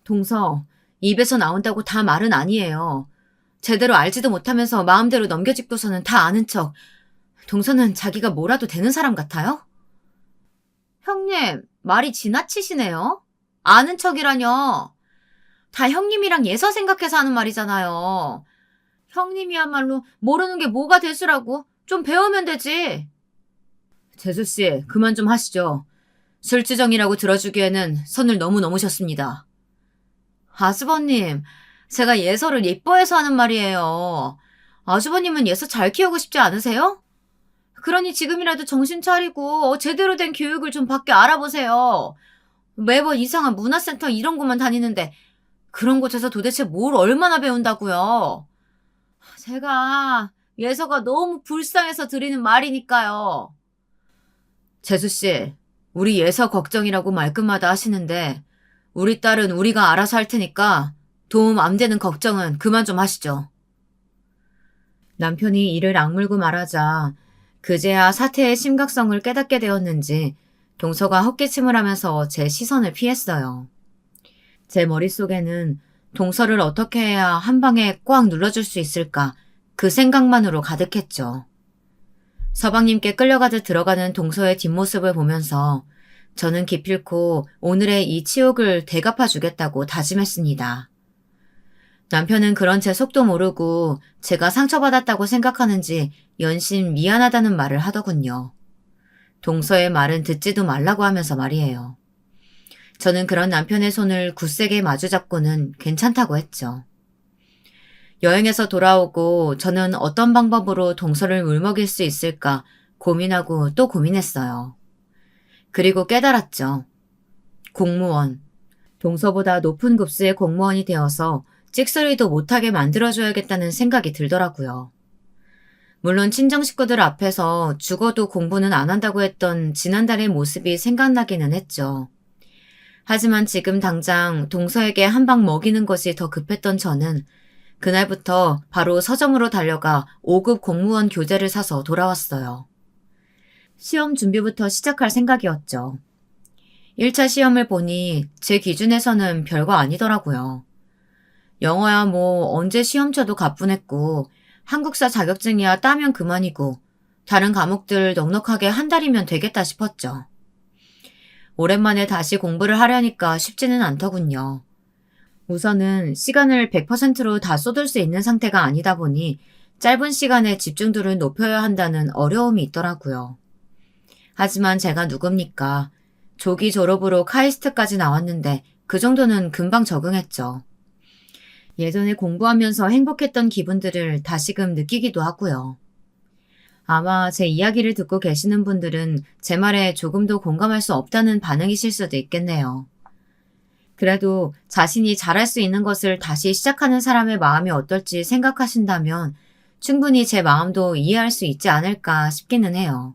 동서, 입에서 나온다고 다 말은 아니에요. 제대로 알지도 못하면서 마음대로 넘겨짚고서는 다 아는 척. 동서는 자기가 뭐라도 되는 사람 같아요? 형님, 말이 지나치시네요. 아는 척이라뇨. 다 형님이랑 예서 생각해서 하는 말이잖아요. 형님이야말로 모르는 게 뭐가 대수라고. 좀 배우면 되지. 재수씨, 그만 좀 하시죠. 술주정이라고 들어주기에는 선을 너무 넘으셨습니다. 아주버님, 제가 예서를 예뻐해서 하는 말이에요. 아주버님은 예서 잘 키우고 싶지 않으세요? 그러니 지금이라도 정신 차리고 제대로 된 교육을 좀 받게 알아보세요. 매번 이상한 문화센터 이런 곳만 다니는데 그런 곳에서 도대체 뭘 얼마나 배운다고요? 제가 예서가 너무 불쌍해서 드리는 말이니까요. 재수씨, 우리 예서 걱정이라고 말끝마다 하시는데 우리 딸은 우리가 알아서 할 테니까 도움 안 되는 걱정은 그만 좀 하시죠. 남편이 이를 악물고 말하자 그제야 사태의 심각성을 깨닫게 되었는지 동서가 헛기침을 하면서 제 시선을 피했어요. 제 머릿속에는 동서를 어떻게 해야 한 방에 꽉 눌러줄 수 있을까 그 생각만으로 가득했죠. 서방님께 끌려가듯 들어가는 동서의 뒷모습을 보면서 저는 기필코 오늘의 이 치욕을 되갚아 주겠다고 다짐했습니다. 남편은 그런 제 속도 모르고 제가 상처받았다고 생각하는지 연신 미안하다는 말을 하더군요. 동서의 말은 듣지도 말라고 하면서 말이에요. 저는 그런 남편의 손을 굳세게 마주잡고는 괜찮다고 했죠. 여행에서 돌아오고 저는 어떤 방법으로 동서를 울먹일 수 있을까 고민하고 또 고민했어요. 그리고 깨달았죠. 공무원. 동서보다 높은 급수의 공무원이 되어서 찍소리도 못하게 만들어줘야겠다는 생각이 들더라고요. 물론 친정 식구들 앞에서 죽어도 공부는 안 한다고 했던 지난달의 모습이 생각나기는 했죠. 하지만 지금 당장 동서에게 한 방 먹이는 것이 더 급했던 저는 그날부터 바로 서점으로 달려가 5급 공무원 교재를 사서 돌아왔어요. 시험 준비부터 시작할 생각이었죠. 1차 시험을 보니 제 기준에서는 별거 아니더라고요. 영어야 뭐 언제 시험 쳐도 가뿐했고 한국사 자격증이야 따면 그만이고 다른 과목들 넉넉하게 한 달이면 되겠다 싶었죠. 오랜만에 다시 공부를 하려니까 쉽지는 않더군요. 우선은 시간을 100%로 다 쏟을 수 있는 상태가 아니다 보니 짧은 시간에 집중도를 높여야 한다는 어려움이 있더라고요. 하지만 제가 누굽니까? 조기 졸업으로 카이스트까지 나왔는데 그 정도는 금방 적응했죠. 예전에 공부하면서 행복했던 기분들을 다시금 느끼기도 하고요. 아마 제 이야기를 듣고 계시는 분들은 제 말에 조금도 공감할 수 없다는 반응이실 수도 있겠네요. 그래도 자신이 잘할 수 있는 것을 다시 시작하는 사람의 마음이 어떨지 생각하신다면 충분히 제 마음도 이해할 수 있지 않을까 싶기는 해요.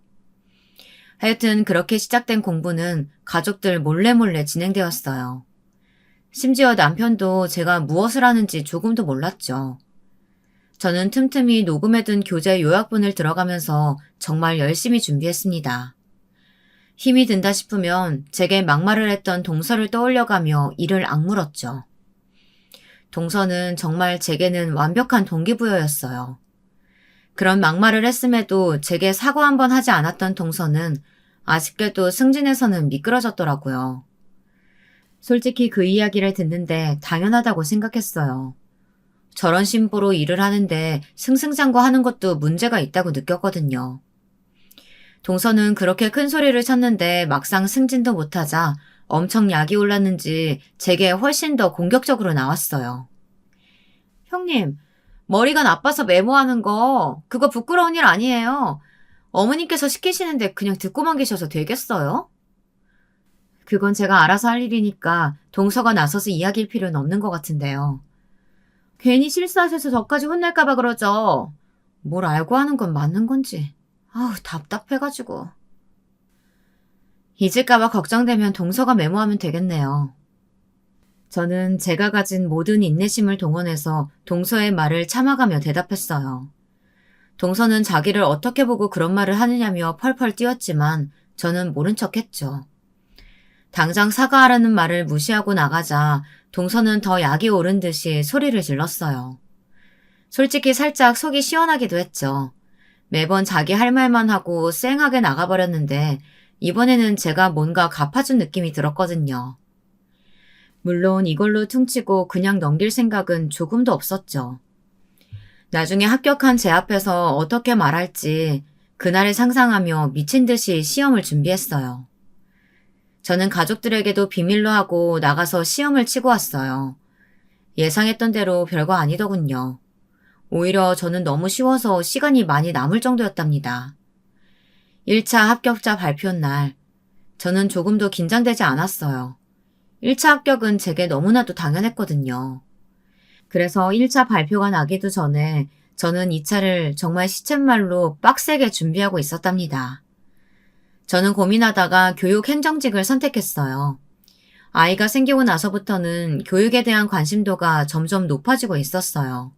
하여튼 그렇게 시작된 공부는 가족들 몰래 진행되었어요. 심지어 남편도 제가 무엇을 하는지 조금도 몰랐죠. 저는 틈틈이 녹음해둔 교재 요약본을 들어가면서 정말 열심히 준비했습니다. 힘이 든다 싶으면 제게 막말을 했던 동서를 떠올려가며 이를 악물었죠. 동서는 정말 제게는 완벽한 동기부여였어요. 그런 막말을 했음에도 제게 사과 한번 하지 않았던 동서는 아쉽게도 승진에서는 미끄러졌더라고요. 솔직히 그 이야기를 듣는데 당연하다고 생각했어요. 저런 심보로 일을 하는데 승승장구하는 것도 문제가 있다고 느꼈거든요. 동서는 그렇게 큰 소리를 쳤는데 막상 승진도 못하자 엄청 약이 올랐는지 제게 훨씬 더 공격적으로 나왔어요. 형님, 머리가 나빠서 메모하는 거 그거 부끄러운 일 아니에요. 어머님께서 시키시는데 그냥 듣고만 계셔서 되겠어요? 그건 제가 알아서 할 일이니까 동서가 나서서 이야기할 필요는 없는 것 같은데요. 괜히 실수하셔서 저까지 혼날까봐 그러죠. 뭘 알고 하는 건 맞는 건지. 아우, 답답해가지고. 잊을까봐 걱정되면 동서가 메모하면 되겠네요. 저는 제가 가진 모든 인내심을 동원해서 동서의 말을 참아가며 대답했어요. 동서는 자기를 어떻게 보고 그런 말을 하느냐며 펄펄 뛰었지만 저는 모른 척했죠. 당장 사과하라는 말을 무시하고 나가자 동서는 더 약이 오른 듯이 소리를 질렀어요. 솔직히 살짝 속이 시원하기도 했죠. 매번 자기 할 말만 하고 쌩하게 나가버렸는데 이번에는 제가 뭔가 갚아준 느낌이 들었거든요. 물론 이걸로 퉁치고 그냥 넘길 생각은 조금도 없었죠. 나중에 합격한 제 앞에서 어떻게 말할지 그날을 상상하며 미친 듯이 시험을 준비했어요. 저는 가족들에게도 비밀로 하고 나가서 시험을 치고 왔어요. 예상했던 대로 별거 아니더군요. 오히려 저는 너무 쉬워서 시간이 많이 남을 정도였답니다. 1차 합격자 발표 날, 저는 조금도 긴장되지 않았어요. 1차 합격은 제게 너무나도 당연했거든요. 그래서 1차 발표가 나기도 전에 저는 2차를 정말 시쳇말로 빡세게 준비하고 있었답니다. 저는 고민하다가 교육행정직을 선택했어요. 아이가 생기고 나서부터는 교육에 대한 관심도가 점점 높아지고 있었어요.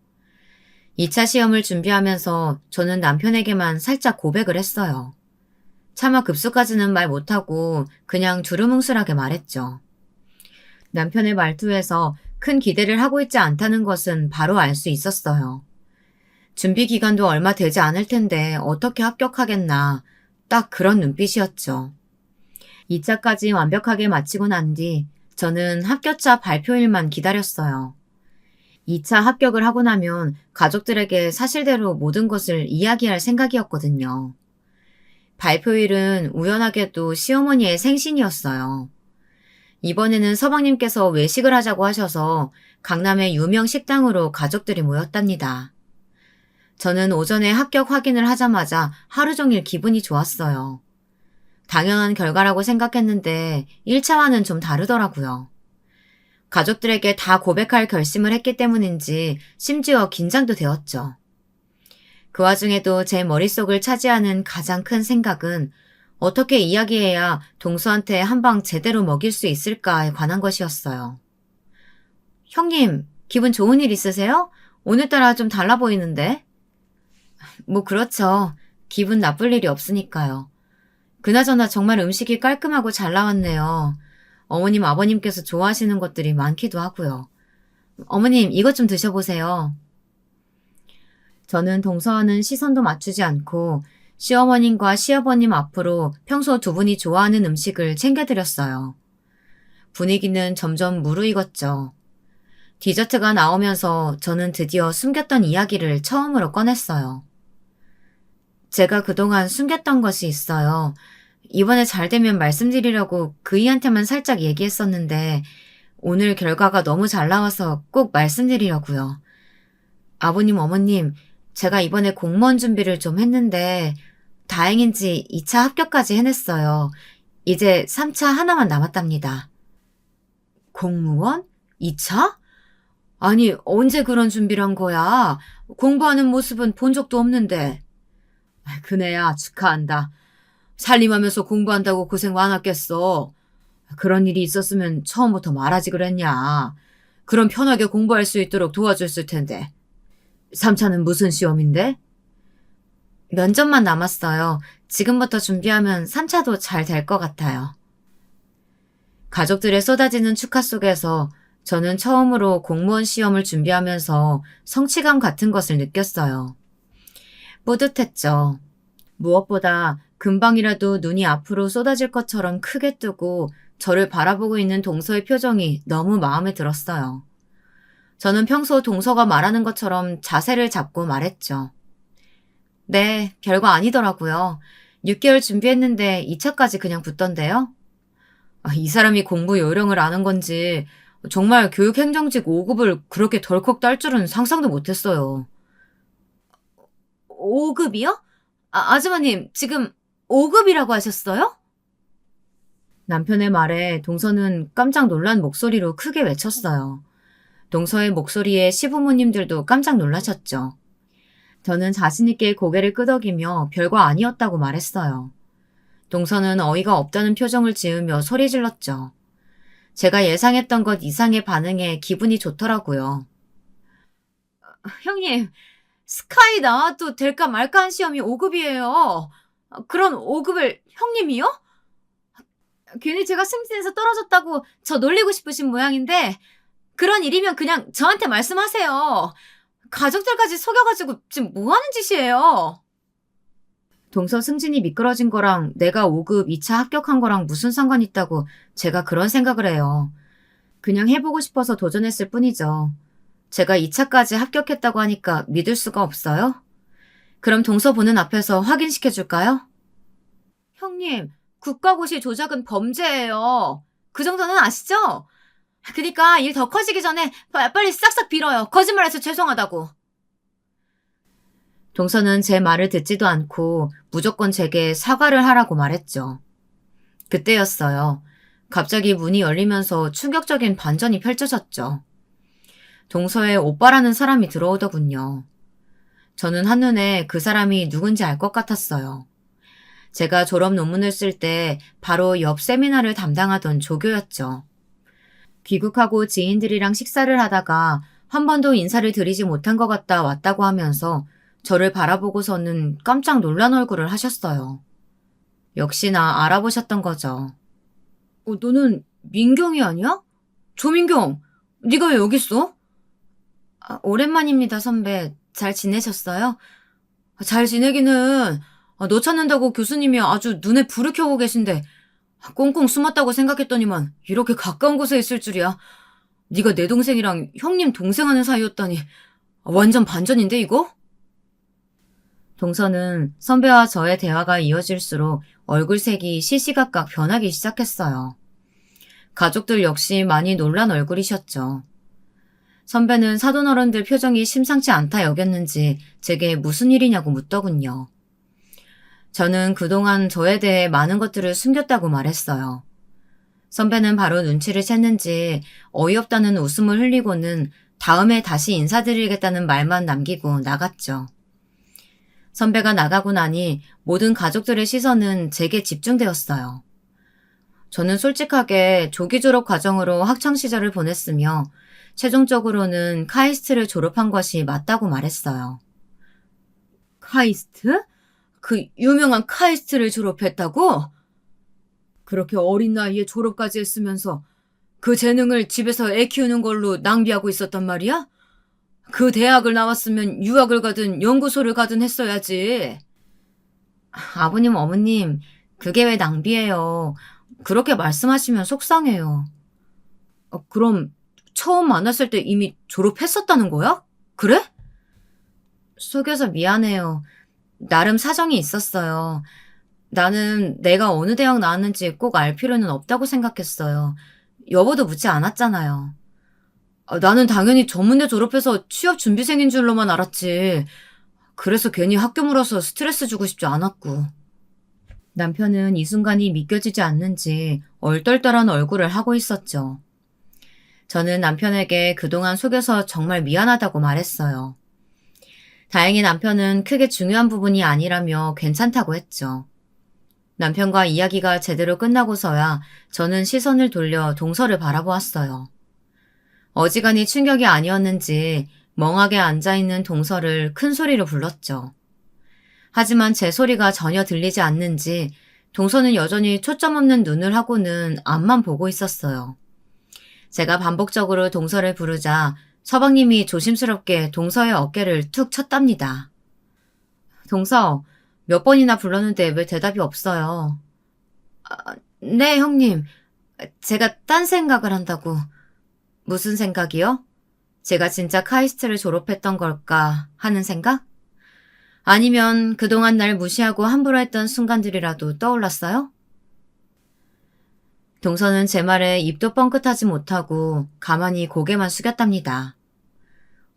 2차 시험을 준비하면서 저는 남편에게만 살짝 고백을 했어요. 차마 급수까지는 말 못하고 그냥 두루뭉술하게 말했죠. 남편의 말투에서 큰 기대를 하고 있지 않다는 것은 바로 알 수 있었어요. 준비 기간도 얼마 되지 않을 텐데 어떻게 합격하겠나, 딱 그런 눈빛이었죠. 2차까지 완벽하게 마치고 난 뒤 저는 합격자 발표일만 기다렸어요. 2차 합격을 하고 나면 가족들에게 사실대로 모든 것을 이야기할 생각이었거든요. 발표일은 우연하게도 시어머니의 생신이었어요. 이번에는 서방님께서 외식을 하자고 하셔서 강남의 유명 식당으로 가족들이 모였답니다. 저는 오전에 합격 확인을 하자마자 하루 종일 기분이 좋았어요. 당연한 결과라고 생각했는데 1차와는 좀 다르더라고요. 가족들에게 다 고백할 결심을 했기 때문인지 심지어 긴장도 되었죠. 그 와중에도 제 머릿속을 차지하는 가장 큰 생각은 어떻게 이야기해야 동서한테 한 방 제대로 먹일 수 있을까에 관한 것이었어요. 형님, 기분 좋은 일 있으세요? 오늘따라 좀 달라 보이는데? 뭐 그렇죠. 기분 나쁠 일이 없으니까요. 그나저나 정말 음식이 깔끔하고 잘 나왔네요. 어머님, 아버님께서 좋아하시는 것들이 많기도 하고요. 어머님, 이것 좀 드셔보세요. 저는 동서와는 시선도 맞추지 않고 시어머님과 시아버님 앞으로 평소 두 분이 좋아하는 음식을 챙겨드렸어요. 분위기는 점점 무르익었죠. 디저트가 나오면서 저는 드디어 숨겼던 이야기를 처음으로 꺼냈어요. 제가 그동안 숨겼던 것이 있어요. 이번에 잘 되면 말씀드리려고 그이한테만 살짝 얘기했었는데 오늘 결과가 너무 잘 나와서 꼭 말씀드리려고요. 아버님, 어머님, 제가 이번에 공무원 준비를 좀 했는데 다행인지 2차 합격까지 해냈어요. 이제 3차 하나만 남았답니다. 공무원? 2차? 아니, 언제 그런 준비를 한 거야? 공부하는 모습은 본 적도 없는데. 그네야, 축하한다. 살림하면서 공부한다고 고생 많았겠어. 그런 일이 있었으면 처음부터 말하지 그랬냐. 그럼 편하게 공부할 수 있도록 도와줬을 텐데. 3차는 무슨 시험인데? 면접만 남았어요. 지금부터 준비하면 3차도 잘 될 것 같아요. 가족들의 쏟아지는 축하 속에서 저는 처음으로 공무원 시험을 준비하면서 성취감 같은 것을 느꼈어요. 뿌듯했죠. 무엇보다 금방이라도 눈이 앞으로 쏟아질 것처럼 크게 뜨고 저를 바라보고 있는 동서의 표정이 너무 마음에 들었어요. 저는 평소 동서가 말하는 것처럼 자세를 잡고 말했죠. 네, 별거 아니더라고요. 6개월 준비했는데 2차까지 그냥 붙던데요? 이 사람이 공부 요령을 아는 건지 정말 교육행정직 5급을 그렇게 덜컥 딸 줄은 상상도 못했어요. 5급이요? 아주머님, 지금 5급이라고 하셨어요? 남편의 말에 동서는 깜짝 놀란 목소리로 크게 외쳤어요. 동서의 목소리에 시부모님들도 깜짝 놀라셨죠. 저는 자신있게 고개를 끄덕이며 별거 아니었다고 말했어요. 동서는 어이가 없다는 표정을 지으며 소리 질렀죠. 제가 예상했던 것 이상의 반응에 기분이 좋더라고요. 형님, 스카이 나와도 될까 말까 한 시험이 5급이에요. 그런 5급을 형님이요? 괜히 제가 승진해서 떨어졌다고 저 놀리고 싶으신 모양인데 그런 일이면 그냥 저한테 말씀하세요. 가족들까지 속여가지고 지금 뭐 하는 짓이에요? 동서 승진이 미끄러진 거랑 내가 5급 2차 합격한 거랑 무슨 상관 있다고 제가 그런 생각을 해요. 그냥 해보고 싶어서 도전했을 뿐이죠. 제가 2차까지 합격했다고 하니까 믿을 수가 없어요? 그럼 동서 보는 앞에서 확인시켜줄까요? 형님, 국가고시 조작은 범죄예요. 그 정도는 아시죠? 그니까 일 더 커지기 전에 빨리 싹싹 빌어요. 거짓말해서 죄송하다고. 동서는 제 말을 듣지도 않고 무조건 제게 사과를 하라고 말했죠. 그때였어요. 갑자기 문이 열리면서 충격적인 반전이 펼쳐졌죠. 동서에 오빠라는 사람이 들어오더군요. 저는 한눈에 그 사람이 누군지 알 것 같았어요. 제가 졸업 논문을 쓸 때 바로 옆 세미나를 담당하던 조교였죠. 귀국하고 지인들이랑 식사를 하다가 한 번도 인사를 드리지 못한 것 같다 왔다고 하면서 저를 바라보고서는 깜짝 놀란 얼굴을 하셨어요. 역시나 알아보셨던 거죠. 너는 민경이 아니야? 조민경, 네가 왜 여기 있어? 오랜만입니다, 선배. 잘 지내셨어요? 잘 지내기는. 너 찾는다고 교수님이 아주 눈에 불을 켜고 계신데 꽁꽁 숨었다고 생각했더니만 이렇게 가까운 곳에 있을 줄이야. 네가 내 동생이랑 형님 동생하는 사이였다니 완전 반전인데 이거? 동서는 선배와 저의 대화가 이어질수록 얼굴색이 시시각각 변하기 시작했어요. 가족들 역시 많이 놀란 얼굴이셨죠. 선배는 사돈어른들 표정이 심상치 않다 여겼는지 제게 무슨 일이냐고 묻더군요. 저는 그동안 저에 대해 많은 것들을 숨겼다고 말했어요. 선배는 바로 눈치를 챘는지 어이없다는 웃음을 흘리고는 다음에 다시 인사드리겠다는 말만 남기고 나갔죠. 선배가 나가고 나니 모든 가족들의 시선은 제게 집중되었어요. 저는 솔직하게 조기 졸업 과정으로 학창 시절을 보냈으며 최종적으로는 카이스트를 졸업한 것이 맞다고 말했어요. 카이스트? 그 유명한 카이스트를 졸업했다고? 그렇게 어린 나이에 졸업까지 했으면서 그 재능을 집에서 애 키우는 걸로 낭비하고 있었단 말이야? 그 대학을 나왔으면 유학을 가든 연구소를 가든 했어야지. 아버님, 어머님, 그게 왜 낭비예요. 그렇게 말씀하시면 속상해요. 그럼 처음 만났을 때 이미 졸업했었다는 거야? 그래? 속여서 미안해요. 나름 사정이 있었어요. 나는 내가 어느 대학 나왔는지 꼭 알 필요는 없다고 생각했어요. 여보도 묻지 않았잖아요. 나는 당연히 전문대 졸업해서 취업 준비생인 줄로만 알았지. 그래서 괜히 학교 물어서 스트레스 주고 싶지 않았고. 남편은 이 순간이 믿겨지지 않는지 얼떨떨한 얼굴을 하고 있었죠. 저는 남편에게 그동안 속여서 정말 미안하다고 말했어요. 다행히 남편은 크게 중요한 부분이 아니라며 괜찮다고 했죠. 남편과 이야기가 제대로 끝나고서야 저는 시선을 돌려 동서를 바라보았어요. 어지간히 충격이 아니었는지 멍하게 앉아있는 동서를 큰 소리로 불렀죠. 하지만 제 소리가 전혀 들리지 않는지 동서는 여전히 초점 없는 눈을 하고는 앞만 보고 있었어요. 제가 반복적으로 동서를 부르자 서방님이 조심스럽게 동서의 어깨를 툭 쳤답니다. 동서, 몇 번이나 불렀는데 왜 대답이 없어요? 네, 형님. 제가 딴 생각을 한다고. 무슨 생각이요? 제가 진짜 카이스트를 졸업했던 걸까 하는 생각? 아니면 그동안 날 무시하고 함부로 했던 순간들이라도 떠올랐어요? 동서는 제 말에 입도 뻥끗하지 못하고 가만히 고개만 숙였답니다.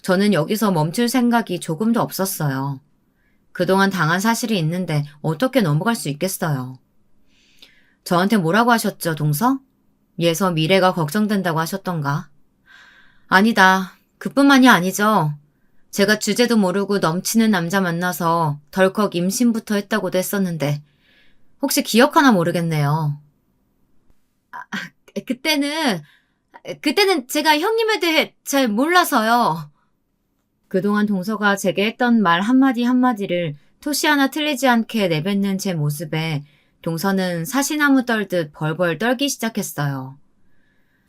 저는 여기서 멈출 생각이 조금도 없었어요. 그동안 당한 사실이 있는데 어떻게 넘어갈 수 있겠어요. 저한테 뭐라고 하셨죠, 동서? 예서 미래가 걱정된다고 하셨던가? 아니다. 그뿐만이 아니죠. 제가 주제도 모르고 넘치는 남자 만나서 덜컥 임신부터 했다고도 했었는데 혹시 기억하나 모르겠네요. 그때는 제가 형님에 대해 잘 몰라서요. 그동안 동서가 제게 했던 말 한마디 한마디를 토시 하나 틀리지 않게 내뱉는 제 모습에 동서는 사시나무 떨듯 벌벌 떨기 시작했어요.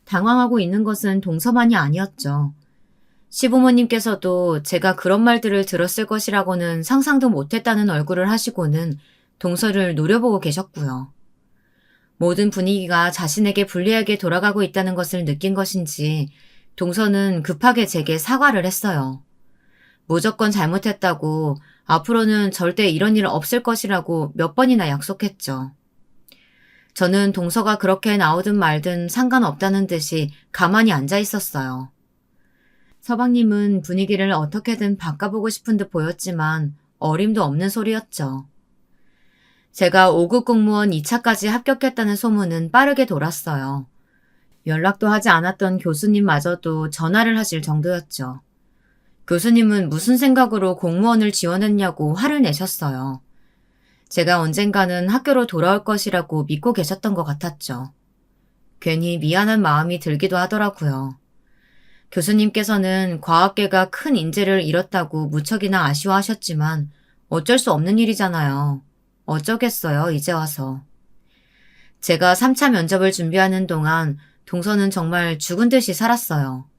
당황하고 있는 것은 동서만이 아니었죠. 시부모님께서도 제가 그런 말들을 들었을 것이라고는 상상도 못했다는 얼굴을 하시고는 동서를 노려보고 계셨고요. 모든 분위기가 자신에게 불리하게 돌아가고 있다는 것을 느낀 것인지 동서는 급하게 제게 사과를 했어요. 무조건 잘못했다고 앞으로는 절대 이런 일 없을 것이라고 몇 번이나 약속했죠. 저는 동서가 그렇게 나오든 말든 상관없다는 듯이 가만히 앉아 있었어요. 서방님은 분위기를 어떻게든 바꿔보고 싶은 듯 보였지만 어림도 없는 소리였죠. 제가 5급 공무원 2차까지 합격했다는 소문은 빠르게 돌았어요. 연락도 하지 않았던 교수님마저도 전화를 하실 정도였죠. 교수님은 무슨 생각으로 공무원을 지원했냐고 화를 내셨어요. 제가 언젠가는 학교로 돌아올 것이라고 믿고 계셨던 것 같았죠. 괜히 미안한 마음이 들기도 하더라고요. 교수님께서는 과학계가 큰 인재를 잃었다고 무척이나 아쉬워하셨지만 어쩔 수 없는 일이잖아요. 어쩌겠어요, 이제 와서. 제가 3차 면접을 준비하는 동안 동서는 정말 죽은 듯이 살았어요.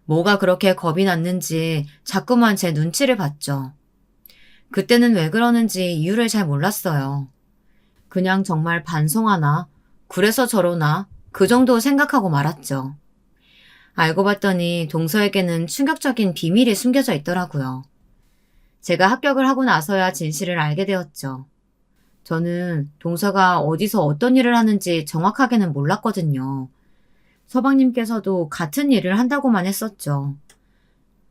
뭐가 그렇게 겁이 났는지 자꾸만 제 눈치를 봤죠. 그때는 왜 그러는지 이유를 잘 몰랐어요. 그냥 정말 반성하나, 그래서 저러나, 그 정도 생각하고 말았죠. 알고 봤더니 동서에게는 충격적인 비밀이 숨겨져 있더라고요. 제가 합격을 하고 나서야 진실을 알게 되었죠. 저는 동서가 어디서 어떤 일을 하는지 정확하게는 몰랐거든요. 서방님께서도 같은 일을 한다고만 했었죠.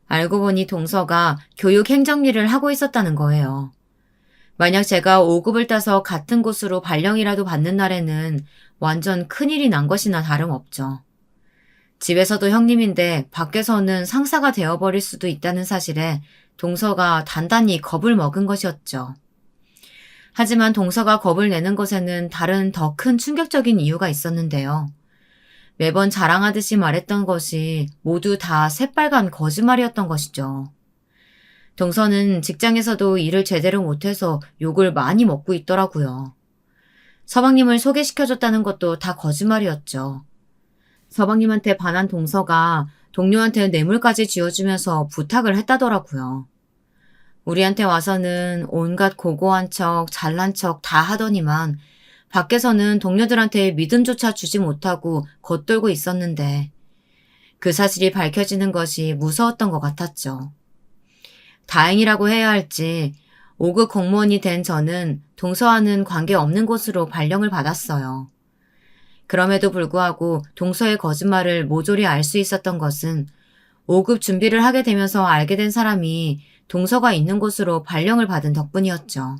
알고 보니 동서가 교육 행정 일을 하고 있었다는 거예요. 만약 제가 5급을 따서 같은 곳으로 발령이라도 받는 날에는 완전 큰일이 난 것이나 다름없죠. 집에서도 형님인데 밖에서는 상사가 되어버릴 수도 있다는 사실에 동서가 단단히 겁을 먹은 것이었죠. 하지만 동서가 겁을 내는 것에는 다른 더 큰 충격적인 이유가 있었는데요. 매번 자랑하듯이 말했던 것이 모두 다 새빨간 거짓말이었던 것이죠. 동서는 직장에서도 일을 제대로 못해서 욕을 많이 먹고 있더라고요. 서방님을 소개시켜줬다는 것도 다 거짓말이었죠. 서방님한테 반한 동서가 동료한테 뇌물까지 쥐어주면서 부탁을 했다더라고요. 우리한테 와서는 온갖 고고한 척, 잘난 척 다 하더니만 밖에서는 동료들한테 믿음조차 주지 못하고 겉돌고 있었는데 그 사실이 밝혀지는 것이 무서웠던 것 같았죠. 다행이라고 해야 할지 5급 공무원이 된 저는 동서와는 관계없는 곳으로 발령을 받았어요. 그럼에도 불구하고 동서의 거짓말을 모조리 알 수 있었던 것은 5급 준비를 하게 되면서 알게 된 사람이 동서가 있는 곳으로 발령을 받은 덕분이었죠.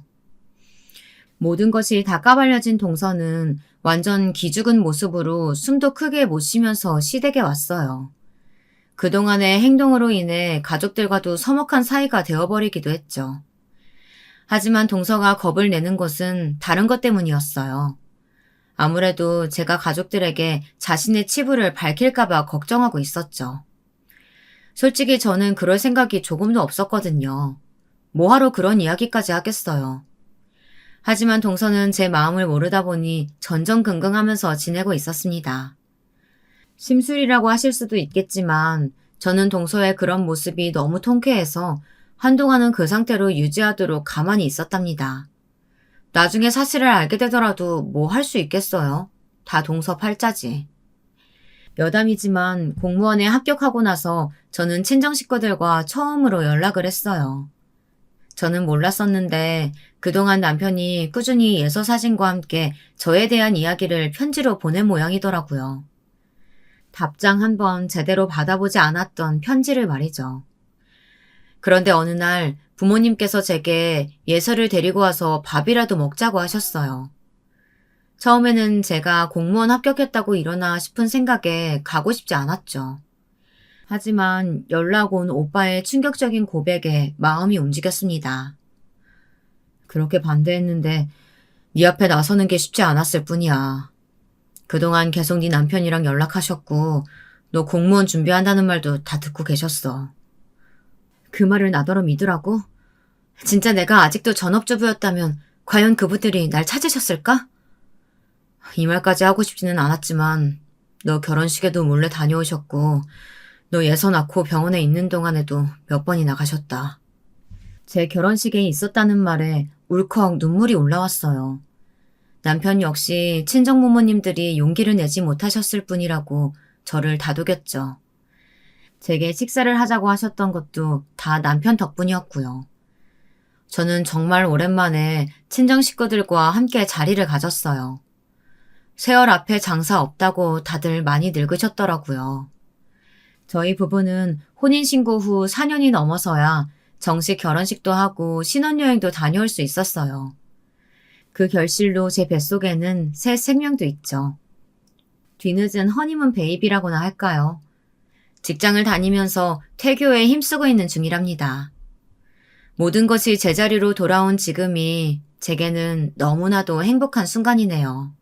모든 것이 다 까발려진 동서는 완전 기죽은 모습으로 숨도 크게 못 쉬면서 시댁에 왔어요. 그동안의 행동으로 인해 가족들과도 서먹한 사이가 되어버리기도 했죠. 하지만 동서가 겁을 내는 것은 다른 것 때문이었어요. 아무래도 제가 가족들에게 자신의 치부를 밝힐까봐 걱정하고 있었죠. 솔직히 저는 그럴 생각이 조금도 없었거든요. 뭐하러 그런 이야기까지 하겠어요. 하지만 동서는 제 마음을 모르다 보니 전전긍긍하면서 지내고 있었습니다. 심술이라고 하실 수도 있겠지만 저는 동서의 그런 모습이 너무 통쾌해서 한동안은 그 상태로 유지하도록 가만히 있었답니다. 나중에 사실을 알게 되더라도 뭐 할 수 있겠어요. 다 동서 팔자지. 여담이지만 공무원에 합격하고 나서 저는 친정 식구들과 처음으로 연락을 했어요. 저는 몰랐었는데 그동안 남편이 꾸준히 예서 사진과 함께 저에 대한 이야기를 편지로 보낸 모양이더라고요. 답장 한 번 제대로 받아보지 않았던 편지를 말이죠. 그런데 어느 날 부모님께서 제게 예서를 데리고 와서 밥이라도 먹자고 하셨어요. 처음에는 제가 공무원 합격했다고 일어나 싶은 생각에 가고 싶지 않았죠. 하지만 연락 온 오빠의 충격적인 고백에 마음이 움직였습니다. 그렇게 반대했는데 네 앞에 나서는 게 쉽지 않았을 뿐이야. 그동안 계속 네 남편이랑 연락하셨고 너 공무원 준비한다는 말도 다 듣고 계셨어. 그 말을 나더러 믿으라고? 진짜 내가 아직도 전업주부였다면 과연 그분들이 날 찾으셨을까? 이 말까지 하고 싶지는 않았지만 너 결혼식에도 몰래 다녀오셨고 너 예서 낳고 병원에 있는 동안에도 몇 번이나 가셨다. 제 결혼식에 있었다는 말에 울컥 눈물이 올라왔어요. 남편 역시 친정 부모님들이 용기를 내지 못하셨을 뿐이라고 저를 다독였죠. 제게 식사를 하자고 하셨던 것도 다 남편 덕분이었고요. 저는 정말 오랜만에 친정 식구들과 함께 자리를 가졌어요. 세월 앞에 장사 없다고 다들 많이 늙으셨더라고요. 저희 부부는 혼인신고 후 4년이 넘어서야 정식 결혼식도 하고 신혼여행도 다녀올 수 있었어요. 그 결실로 제 뱃속에는 새 생명도 있죠. 뒤늦은 허니문 베이비라고나 할까요? 직장을 다니면서 태교에 힘쓰고 있는 중이랍니다. 모든 것이 제자리로 돌아온 지금이 제게는 너무나도 행복한 순간이네요.